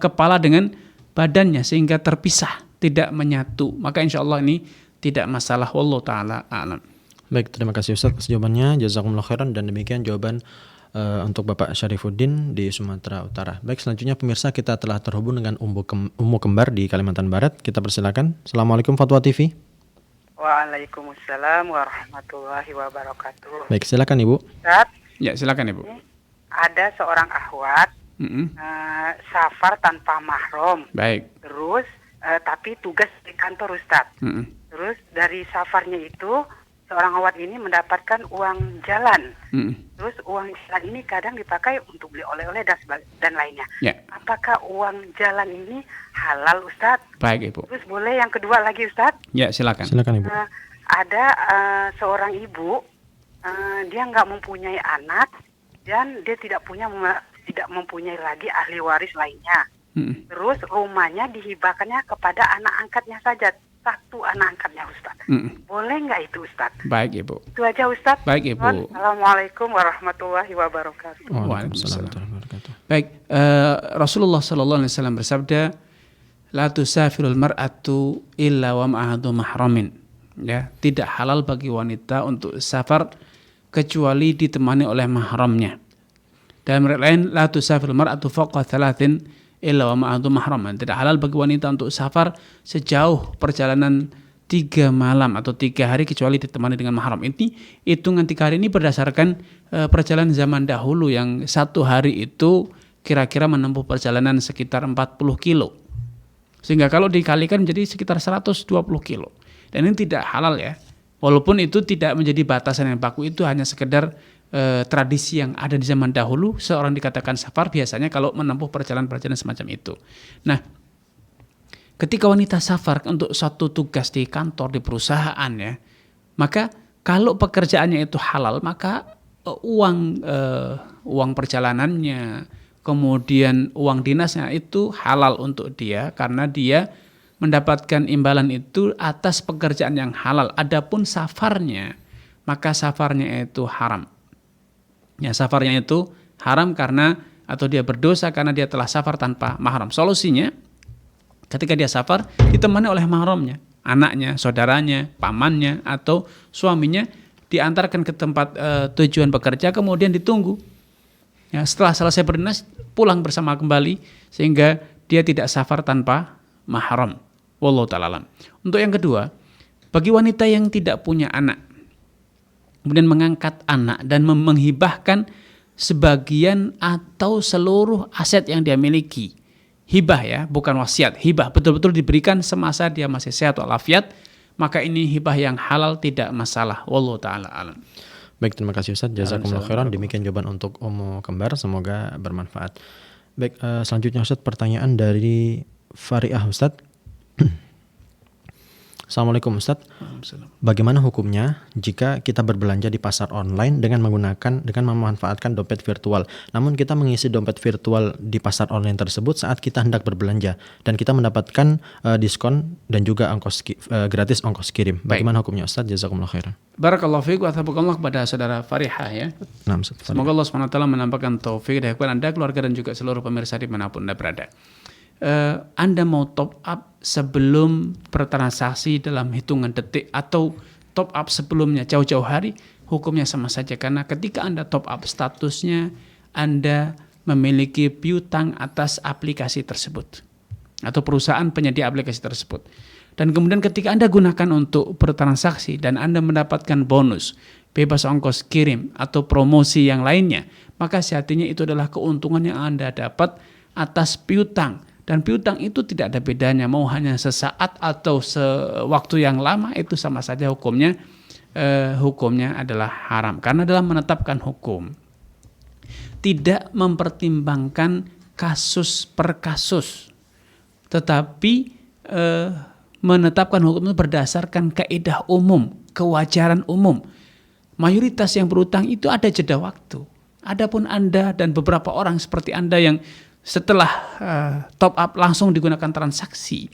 kepala dengan badannya sehingga terpisah, tidak menyatu. Maka insya Allah ini tidak masalah. Wallahu ta'ala a'lam. Baik, terima kasih Ustaz atas jawabannya. Jazakumullah khairan. Dan demikian jawaban untuk Bapak Syarifuddin di Sumatera Utara. Baik, selanjutnya pemirsa, kita telah terhubung dengan Ummu Kembar di Kalimantan Barat. Kita persilakan. Assalamualaikum Fatwa TV. Waalaikumsalam warahmatullahi wabarakatuh. Baik, silakan Ibu. Ustaz, Ya, silakan Ibu. ada seorang akhwat safar tanpa mahram. Baik. Terus tapi tugas di kantor Ustaz. Terus dari safarnya itu seorang akhwat ini mendapatkan uang jalan. Terus uang jalan ini kadang dipakai untuk beli oleh-oleh dan lainnya. Ya. Apakah uang jalan ini halal Ustaz? Baik Ibu. Terus boleh yang kedua lagi Ustaz? Ya, silakan. Silakan Ibu. Ada seorang ibu, dia nggak mempunyai anak dan dia tidak mempunyai lagi ahli waris lainnya. Terus rumahnya dihibahkannya kepada anak angkatnya saja, satu anak angkatnya Ustaz. Boleh nggak itu Ustaz? Baik Ibu. Itu aja Ustaz. Baik Ibu. Assalamualaikum warahmatullahi wabarakatuh. Waalaikumsalam. Baik, Rasulullah sallallahu alaihi wasallam bersabda, la tusafirul mar'atu illa wa ma'ahadu mahramin. Ya, tidak halal bagi wanita untuk safar kecuali ditemani oleh mahramnya. Dalam riwayat lain, la tusafirul mar'atu fawqa thalathin illa wa ma'ahadu mahraman. Tidak halal bagi wanita untuk safar sejauh perjalanan 3 malam atau 3 hari kecuali ditemani dengan mahram. Ini hitungan 3 hari ini berdasarkan perjalanan zaman dahulu yang 1 hari itu kira-kira menempuh perjalanan sekitar 40 kilo. Sehingga kalau dikalikan menjadi sekitar 120 kilo. Dan ini tidak halal ya. Walaupun itu tidak menjadi batasan yang baku, itu hanya sekedar tradisi yang ada di zaman dahulu. Seorang dikatakan safar biasanya kalau menempuh perjalanan-perjalanan semacam itu. Nah, ketika wanita safar untuk suatu tugas di kantor, di perusahaan ya, maka kalau pekerjaannya itu halal, maka uang perjalanannya, kemudian uang dinasnya itu halal untuk dia karena dia mendapatkan imbalan itu atas pekerjaan yang halal. Adapun safarnya, maka safarnya itu haram. Ya, safarnya itu haram karena atau dia berdosa karena dia telah safar tanpa mahram. Solusinya, ketika dia safar ditemani oleh mahramnya, anaknya, saudaranya, pamannya atau suaminya, diantarkan ke tempat tujuan bekerja, kemudian ditunggu. Ya, setelah selesai berdinas pulang bersama kembali sehingga dia tidak safar tanpa mahram. Wallahu ta'ala alam. Untuk yang kedua, bagi wanita yang tidak punya anak, kemudian mengangkat anak dan menghibahkan sebagian atau seluruh aset yang dia miliki. Hibah ya, bukan wasiat. Hibah betul-betul diberikan semasa dia masih sehat walafiat, maka ini hibah yang halal, tidak masalah. Wallahu ta'ala alam. Baik, terima kasih Ustaz. Jazakumullah khairan. Demikian jawaban untuk Ummu Kembar, semoga bermanfaat. Baik, selanjutnya Ustaz, pertanyaan dari Fariah Ustaz. Assalamualaikum Ustaz. Bagaimana hukumnya jika kita berbelanja di pasar online dengan memanfaatkan dompet virtual, namun kita mengisi dompet virtual di pasar online tersebut saat kita hendak berbelanja dan kita mendapatkan diskon dan juga gratis ongkos kirim. Bagaimana hukumnya Ustaz? Jazakumullah khairan. Barakallahu fiik wa tabakallah kepada saudara Farihah ya. Semoga Allah SWT menampakkan taufik dan hikmah Anda, keluarga dan juga seluruh pemirsa dimanapun Anda berada. Anda mau top up sebelum bertransaksi dalam hitungan detik atau top up sebelumnya jauh-jauh hari, hukumnya sama saja karena ketika Anda top up statusnya Anda memiliki piutang atas aplikasi tersebut atau perusahaan penyedia aplikasi tersebut. Dan kemudian ketika Anda gunakan untuk bertransaksi dan Anda mendapatkan bonus, bebas ongkos kirim atau promosi yang lainnya, maka sejatinya itu adalah keuntungan yang Anda dapat atas piutang. Dan piutang itu tidak ada bedanya, mau hanya sesaat atau sewaktu yang lama, itu sama saja hukumnya adalah haram. Karena dalam menetapkan hukum tidak mempertimbangkan kasus per kasus, tetapi menetapkan hukum itu berdasarkan kaidah umum, kewajaran umum. Mayoritas yang berutang itu ada jeda waktu. Adapun Anda dan beberapa orang seperti Anda yang setelah top up langsung digunakan transaksi,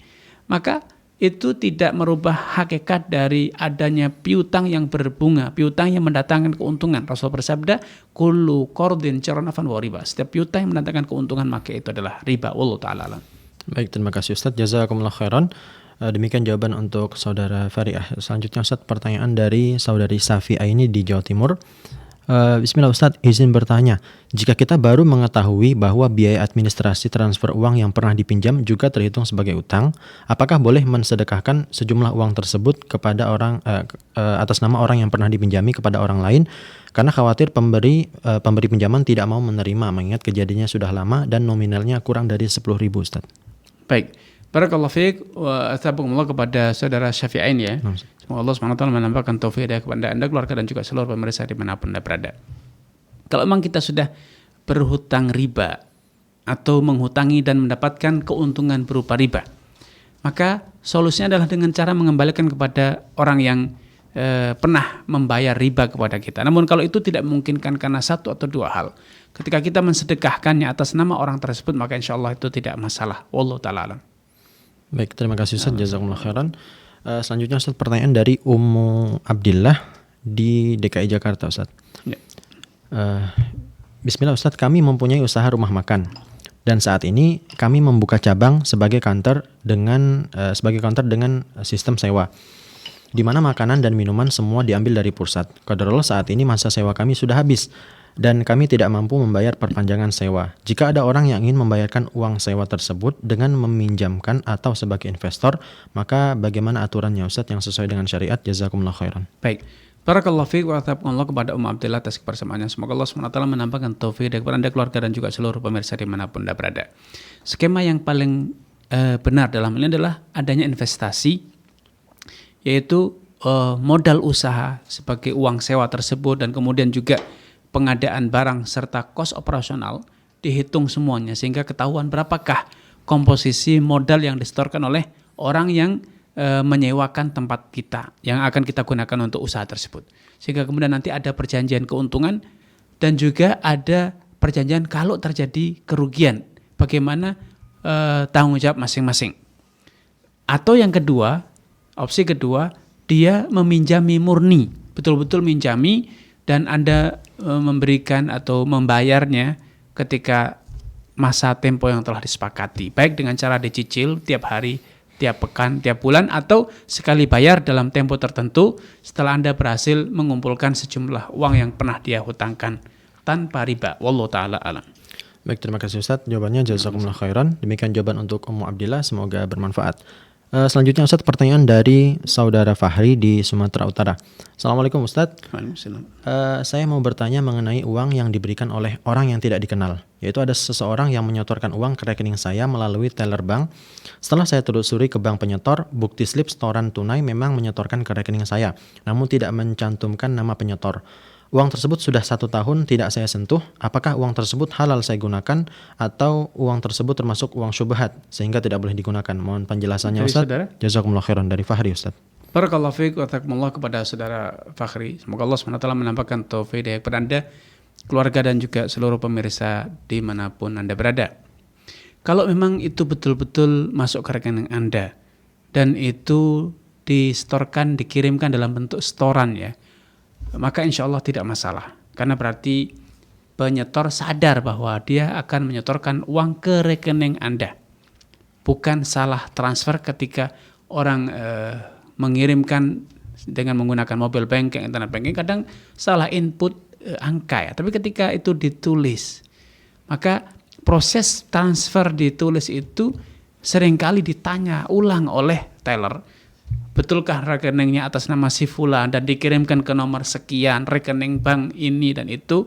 maka itu tidak merubah hakikat dari adanya piutang yang berbunga, piutang yang mendatangkan keuntungan. Rasul bersabda, kullu qardin jaranafan wa riba. Setiap piutang yang mendatangkan keuntungan maka itu adalah riba. Wallahu ta'ala alam. Baik, terima kasih Ustaz. Jazakumullah khairan. Demikian jawaban untuk saudara Fariah. Selanjutnya Ustaz, pertanyaan dari saudari Safi'a ini di Jawa Timur. Bismillah Ustaz, izin bertanya, jika kita baru mengetahui bahwa biaya administrasi transfer uang yang pernah dipinjam juga terhitung sebagai utang, apakah boleh mensedekahkan sejumlah uang tersebut kepada orang atas nama orang yang pernah dipinjami kepada orang lain, karena khawatir pemberi pinjaman tidak mau menerima mengingat kejadiannya sudah lama dan nominalnya kurang dari 10.000 Ustaz. Baik, barakallahu fiik wa athabakumullah kepada saudara Syafi'ain ya. Semoga Allah SWT menambahkan taufik hidayah kepada Anda, keluarga dan juga seluruh pemirsa dimanapun Anda berada. Kalau memang kita sudah berhutang riba atau menghutangi dan mendapatkan keuntungan berupa riba, maka solusinya adalah dengan cara mengembalikan kepada orang yang pernah membayar riba kepada kita. Namun kalau itu tidak memungkinkan karena satu atau dua hal, ketika kita mensedekahkannya atas nama orang tersebut, maka insya Allah itu tidak masalah. Wallahu ta'ala alam. Baik, terima kasih Ustaz. Jazakumullah khairan. Selanjutnya Ustaz, pertanyaan dari Ummu Abdillah di DKI Jakarta Ustaz. Ya. Bismillah Ustaz, kami mempunyai usaha rumah makan dan saat ini kami membuka cabang sebagai counter dengan sistem sewa, di mana makanan dan minuman semua diambil dari pusat. Qadarullah saat ini masa sewa kami sudah habis dan kami tidak mampu membayar perpanjangan sewa. Jika ada orang yang ingin membayarkan uang sewa tersebut dengan meminjamkan atau sebagai investor, maka bagaimana aturannya Ustaz yang sesuai dengan syariat? Jazakumullah khairan. Baik. Barakallahu fiik wa athabakumullah kepada Abdillah atas kebersamaannya. Semoga Allah SWT menambahkan taufik kepada Anda, keluarga dan juga seluruh pemirsa dimanapun Anda berada. Skema yang paling benar dalam ini adalah adanya investasi, yaitu modal usaha sebagai uang sewa tersebut dan kemudian juga pengadaan barang serta kos operasional dihitung semuanya sehingga ketahuan berapakah komposisi modal yang disetorkan oleh orang yang menyewakan tempat kita yang akan kita gunakan untuk usaha tersebut, sehingga kemudian nanti ada perjanjian keuntungan dan juga ada perjanjian kalau terjadi kerugian bagaimana tanggung jawab masing-masing. Atau yang kedua, opsi kedua, dia meminjami murni, betul-betul minjami dan Anda memberikan atau membayarnya ketika masa tempo yang telah disepakati, baik dengan cara dicicil tiap hari, tiap pekan, tiap bulan, atau sekali bayar dalam tempo tertentu setelah Anda berhasil mengumpulkan sejumlah uang yang pernah dia hutangkan tanpa riba. Wallahu ta'ala alam. Baik, terima kasih Ustaz. Jawabannya jazakumullah khairan. Demikian jawaban untuk Ummu Abdillah, semoga bermanfaat. Selanjutnya Ustaz, pertanyaan dari saudara Fahri di Sumatera Utara. Assalamualaikum Ustaz. Waalaikumsalam. Saya mau bertanya mengenai uang yang diberikan oleh orang yang tidak dikenal. Yaitu ada seseorang yang menyetorkan uang ke rekening saya melalui teller bank. Setelah saya telusuri ke bank penyetor, bukti slip setoran tunai memang menyetorkan ke rekening saya, namun tidak mencantumkan nama penyetor. Uang tersebut sudah 1 tahun tidak saya sentuh. Apakah uang tersebut halal saya gunakan atau uang tersebut termasuk uang syubhat sehingga tidak boleh digunakan? Mohon penjelasannya Ustaz. Jazakumullah khairan. Dari Fahri Ustaz. Barakallahu fiik wa taqaballahu kepada saudara Fakhri. Semoga Allah SWT menambahkan taufik hidayah kepada Anda, keluarga dan juga seluruh pemirsa dimanapun Anda berada. Kalau memang itu betul-betul masuk ke rekening Anda dan itu disetorkan, dikirimkan dalam bentuk setoran ya, maka insya Allah tidak masalah, karena berarti penyetor sadar bahwa dia akan menyetorkan uang ke rekening Anda, bukan salah transfer ketika orang mengirimkan dengan menggunakan mobile banking, internet banking, kadang salah input angka ya, tapi ketika itu ditulis, maka proses transfer ditulis itu seringkali ditanya ulang oleh teller, betulkah rekeningnya atas nama si fulan dan dikirimkan ke nomor sekian, rekening bank ini dan itu,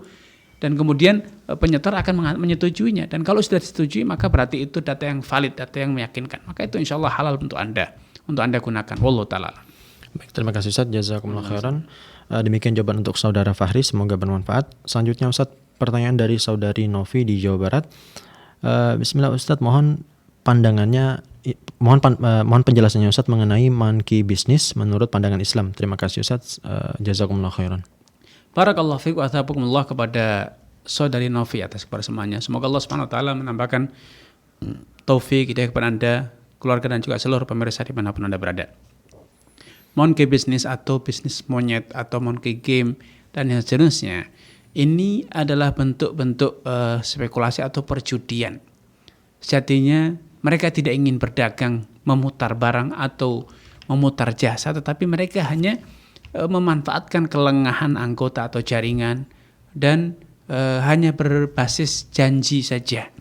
dan kemudian penyetor akan menyetujuinya, dan kalau sudah disetujui maka berarti itu data yang valid, data yang meyakinkan, maka itu insya Allah halal untuk Anda gunakan. Wallahu ta'ala. Baik, terima kasih Ustaz. Jazakumullah khairan. Demikian jawaban untuk saudara Fahri, semoga bermanfaat. Selanjutnya Ustaz, pertanyaan dari saudari Novi di Jawa Barat. Bismillah Ustaz, mohon pandangannya, mohon penjelasannya Ustaz mengenai monkey business menurut pandangan Islam. Terima kasih Ustaz. Jazakumullah khairan. Barakallahu fiik wa athabakumullah kepada saudari Novi atas kebersamaannya. Semoga Allah Subhanahu wa taala menambahkan taufik hidayah kepada Anda, keluarga dan juga seluruh pemirsa dimanapun Anda berada. Monkey bisnis atau bisnis monyet atau monkey game dan yang seterusnya, ini adalah bentuk-bentuk spekulasi atau perjudian. Sejatinya mereka tidak ingin berdagang, memutar barang atau memutar jasa, tetapi mereka hanya memanfaatkan kelengahan anggota atau jaringan dan hanya berbasis janji saja.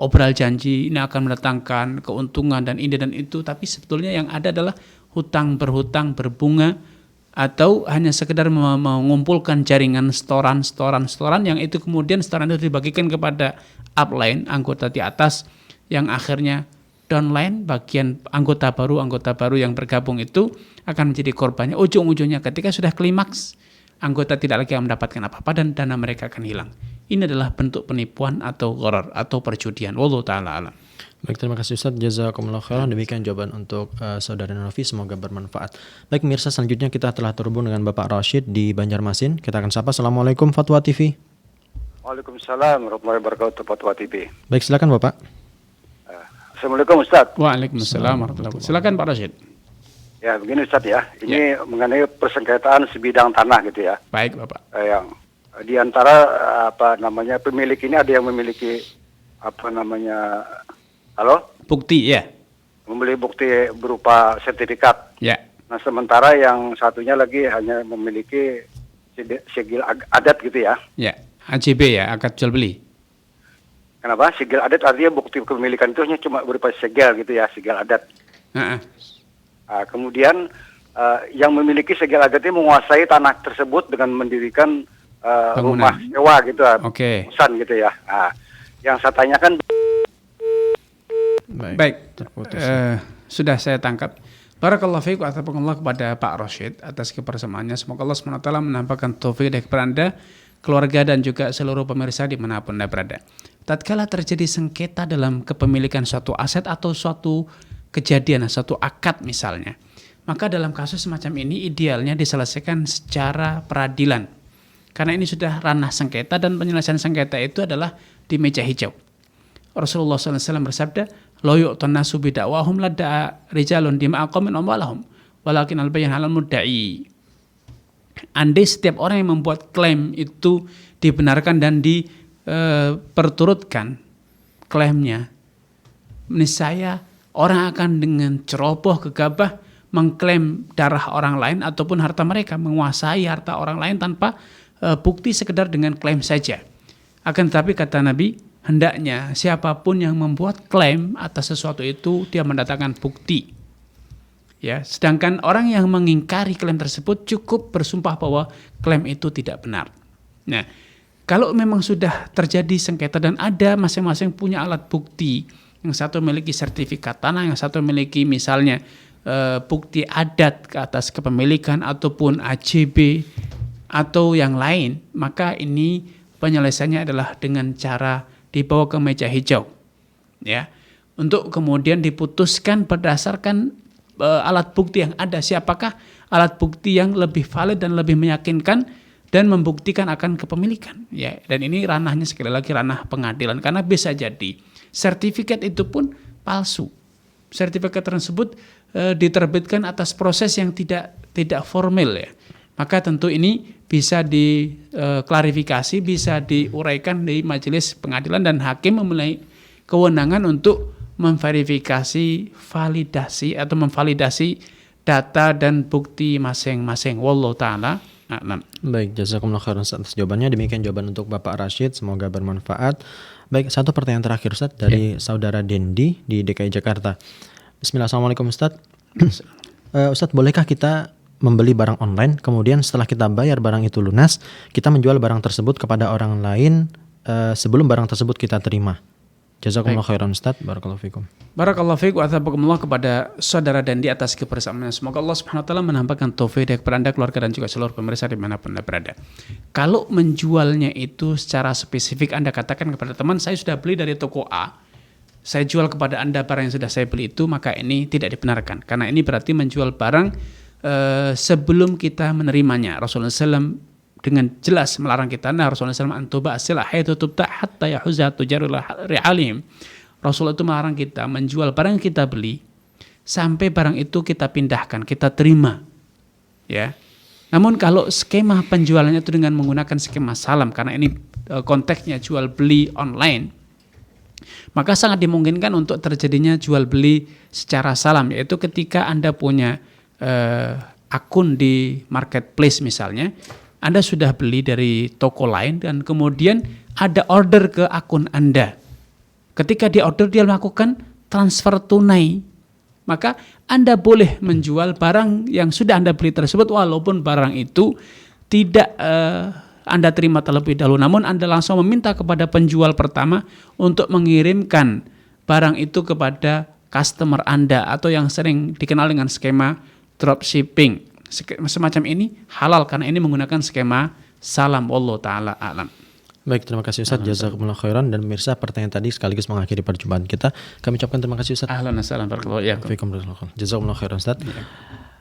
Obral janji ini akan mendatangkan keuntungan dan ini dan itu, tapi sebetulnya yang ada adalah hutang berhutang berbunga, atau hanya sekedar mengumpulkan jaringan setoran yang itu kemudian setoran itu dibagikan kepada upline, anggota di atas, yang akhirnya downline, bagian anggota baru yang bergabung itu akan menjadi korbannya. Ujung-ujungnya ketika sudah klimaks, anggota tidak lagi mendapatkan apa-apa dan dana mereka akan hilang. Ini adalah bentuk penipuan atau gharar atau perjudian. Wallahu taala alam. Baik, terima kasih Ustaz. Jazakumullah khairan. Demikian jawaban untuk saudara Novi, semoga bermanfaat. Baik pemirsa, selanjutnya kita telah terhubung dengan Bapak Rashid di Banjarmasin. Kita akan sapa. Assalamualaikum Fatwa TV. Waalaikumsalam warahmatullahi wabarakatuh, Fatwa TV. Baik, silakan Bapak. Assalamualaikum Ustaz. Waalaikumsalam warahmatullahi wabarakatuh. Silakan Pak Rashid. Ya, begini Ustaz ya. Ini mengenai persengketaan sebidang tanah gitu ya. Baik, Bapak. Yang di antara pemilik ini ada yang memiliki bukti ya. Membeli bukti berupa sertifikat. Ya. Nah, sementara yang satunya lagi hanya memiliki sigil adat gitu ya. Ya, AJB ya, akad jual beli. Kenapa? Sigil adat artinya bukti kepemilikan itu hanya cuma berupa segel gitu ya, segel adat. Kemudian yang memiliki segel adat ini menguasai tanah tersebut dengan mendirikan rumah sewa gitu, kosan gitu ya. Yang saya tanyakan. Baik. Sudah saya tangkap. Barakallahu fiik wa ataqaballah kepada Pak Rashid atas kebersamaannya. Semoga Allah SWT menampakkan taufik kepada Anda, keluarga dan juga seluruh pemirsa dimanapun Anda berada. Tatkala terjadi sengketa dalam kepemilikan suatu aset atau suatu kejadian, suatu akad misalnya, maka dalam kasus semacam ini idealnya diselesaikan secara peradilan. Karena ini sudah ranah sengketa dan penyelesaian sengketa itu adalah di meja hijau. Rasulullah SAW bersabda, "La yu'tan nasu bidakwahum ladda'a rijalun dima'aqamin amwalahum, walakin al-bayan 'alal mudda'i." Andai setiap orang yang membuat klaim itu dibenarkan dan diperturutkan klaimnya, niscaya orang akan dengan ceroboh gegabah mengklaim darah orang lain ataupun harta mereka, menguasai harta orang lain tanpa bukti, sekedar dengan klaim saja. Akan tetapi kata Nabi, hendaknya siapapun yang membuat klaim atas sesuatu itu dia mendatangkan bukti. Ya, sedangkan orang yang mengingkari klaim tersebut cukup bersumpah bahwa klaim itu tidak benar. Nah, kalau memang sudah terjadi sengketa dan ada masing-masing punya alat bukti, yang satu memiliki sertifikat tanah, yang satu memiliki misalnya bukti adat ke atas kepemilikan ataupun AJB atau yang lain, maka ini penyelesaiannya adalah dengan cara dibawa ke meja hijau, ya, untuk kemudian diputuskan berdasarkan alat bukti yang ada. Siapakah alat bukti yang lebih valid dan lebih meyakinkan dan membuktikan akan kepemilikan, ya. Dan ini ranahnya sekali lagi ranah pengadilan, karena bisa jadi sertifikat itu pun palsu. Sertifikat tersebut diterbitkan atas proses yang tidak formal, ya. Maka tentu ini bisa diklarifikasi, bisa diuraikan di majelis pengadilan dan hakim memiliki kewenangan untuk memverifikasi validasi atau memvalidasi data dan bukti masing-masing. Wallahu taala a'lam. Baik, jazakumullah khairan atas jawabannya. Demikian jawaban untuk Bapak Rashid, semoga bermanfaat. Baik, satu pertanyaan terakhir Ustaz dari saudara Dendi di DKI Jakarta. Bismillah, assalamualaikum Ustaz. Ustaz, bolehkah kita membeli barang online, kemudian setelah kita bayar barang itu lunas, kita menjual barang tersebut kepada orang lain sebelum barang tersebut kita terima? Jazakumullah khairan Ustaz. Barakallahu fikum. Barakallahu fikum wa ataqaballah kepada saudara Dendi atas kebersamaannya. Semoga Allah Subhanahu wa taala menampakkan taufik kepada Anda, keluarga dan juga seluruh pemirsa dimanapun Anda berada. Kalau menjualnya itu secara spesifik, Anda katakan kepada teman, saya sudah beli dari toko A, saya jual kepada Anda barang yang sudah saya beli itu, maka ini tidak dibenarkan, karena ini berarti menjual barang sebelum kita menerimanya. Rasulullah SAW dengan jelas melarang kita. Nah, Rasulullah SAW antuba asilah haitsu tubta hatta yahuzza tujarul ri'alim. Rasulullah itu melarang kita menjual barang yang kita beli sampai barang itu kita pindahkan, kita terima. Ya. Namun kalau skema penjualannya itu dengan menggunakan skema salam, karena ini konteksnya jual beli online, maka sangat dimungkinkan untuk terjadinya jual beli secara salam, yaitu ketika Anda punya akun di marketplace misalnya, Anda sudah beli dari toko lain dan kemudian ada order ke akun Anda. Ketika dia order, dia melakukan transfer tunai, maka Anda boleh menjual barang yang sudah Anda beli tersebut walaupun barang itu tidak Anda terima terlebih dahulu, namun Anda langsung meminta kepada penjual pertama untuk mengirimkan barang itu kepada customer Anda, atau yang sering dikenal dengan skema dropshipping. Semacam ini halal karena ini menggunakan skema salam. Wallahu ta'ala a'lam. Baik, terima kasih Ustaz, jazakumullah khairan. Dan pemirsa, pertanyaan tadi sekaligus mengakhiri perjumpaan kita. Kami ucapkan terima kasih Ustaz. Ahlan wassalam, barakallahu fiikum. Jazakumullah khairan Ustaz.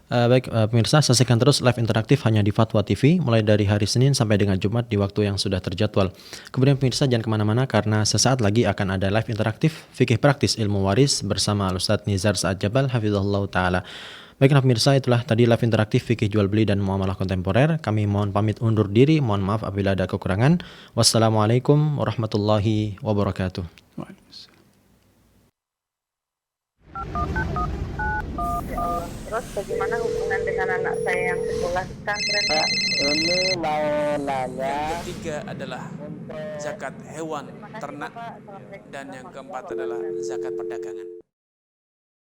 Baik, pemirsa, saksikan terus live interaktif hanya di Fatwa TV mulai dari hari Senin sampai dengan Jumat di waktu yang sudah terjadwal. Kemudian pemirsa jangan kemana-mana karena sesaat lagi akan ada live interaktif Fikih Praktis Ilmu Waris bersama Ustaz Nizar Sa'ad Jabal hafizahullah ta'ala. Baiklah pemirsa, itulah tadi live interaktif fikih jual beli dan muamalah kontemporer. Kami mohon pamit undur diri, mohon maaf apabila ada kekurangan. Wassalamualaikum warahmatullahi wabarakatuh. Terus bagaimana hubungan dengan anak saya yang sekolah pesantren? Ini mau nanya. Ketiga adalah zakat hewan ternak dan yang keempat adalah zakat perdagangan.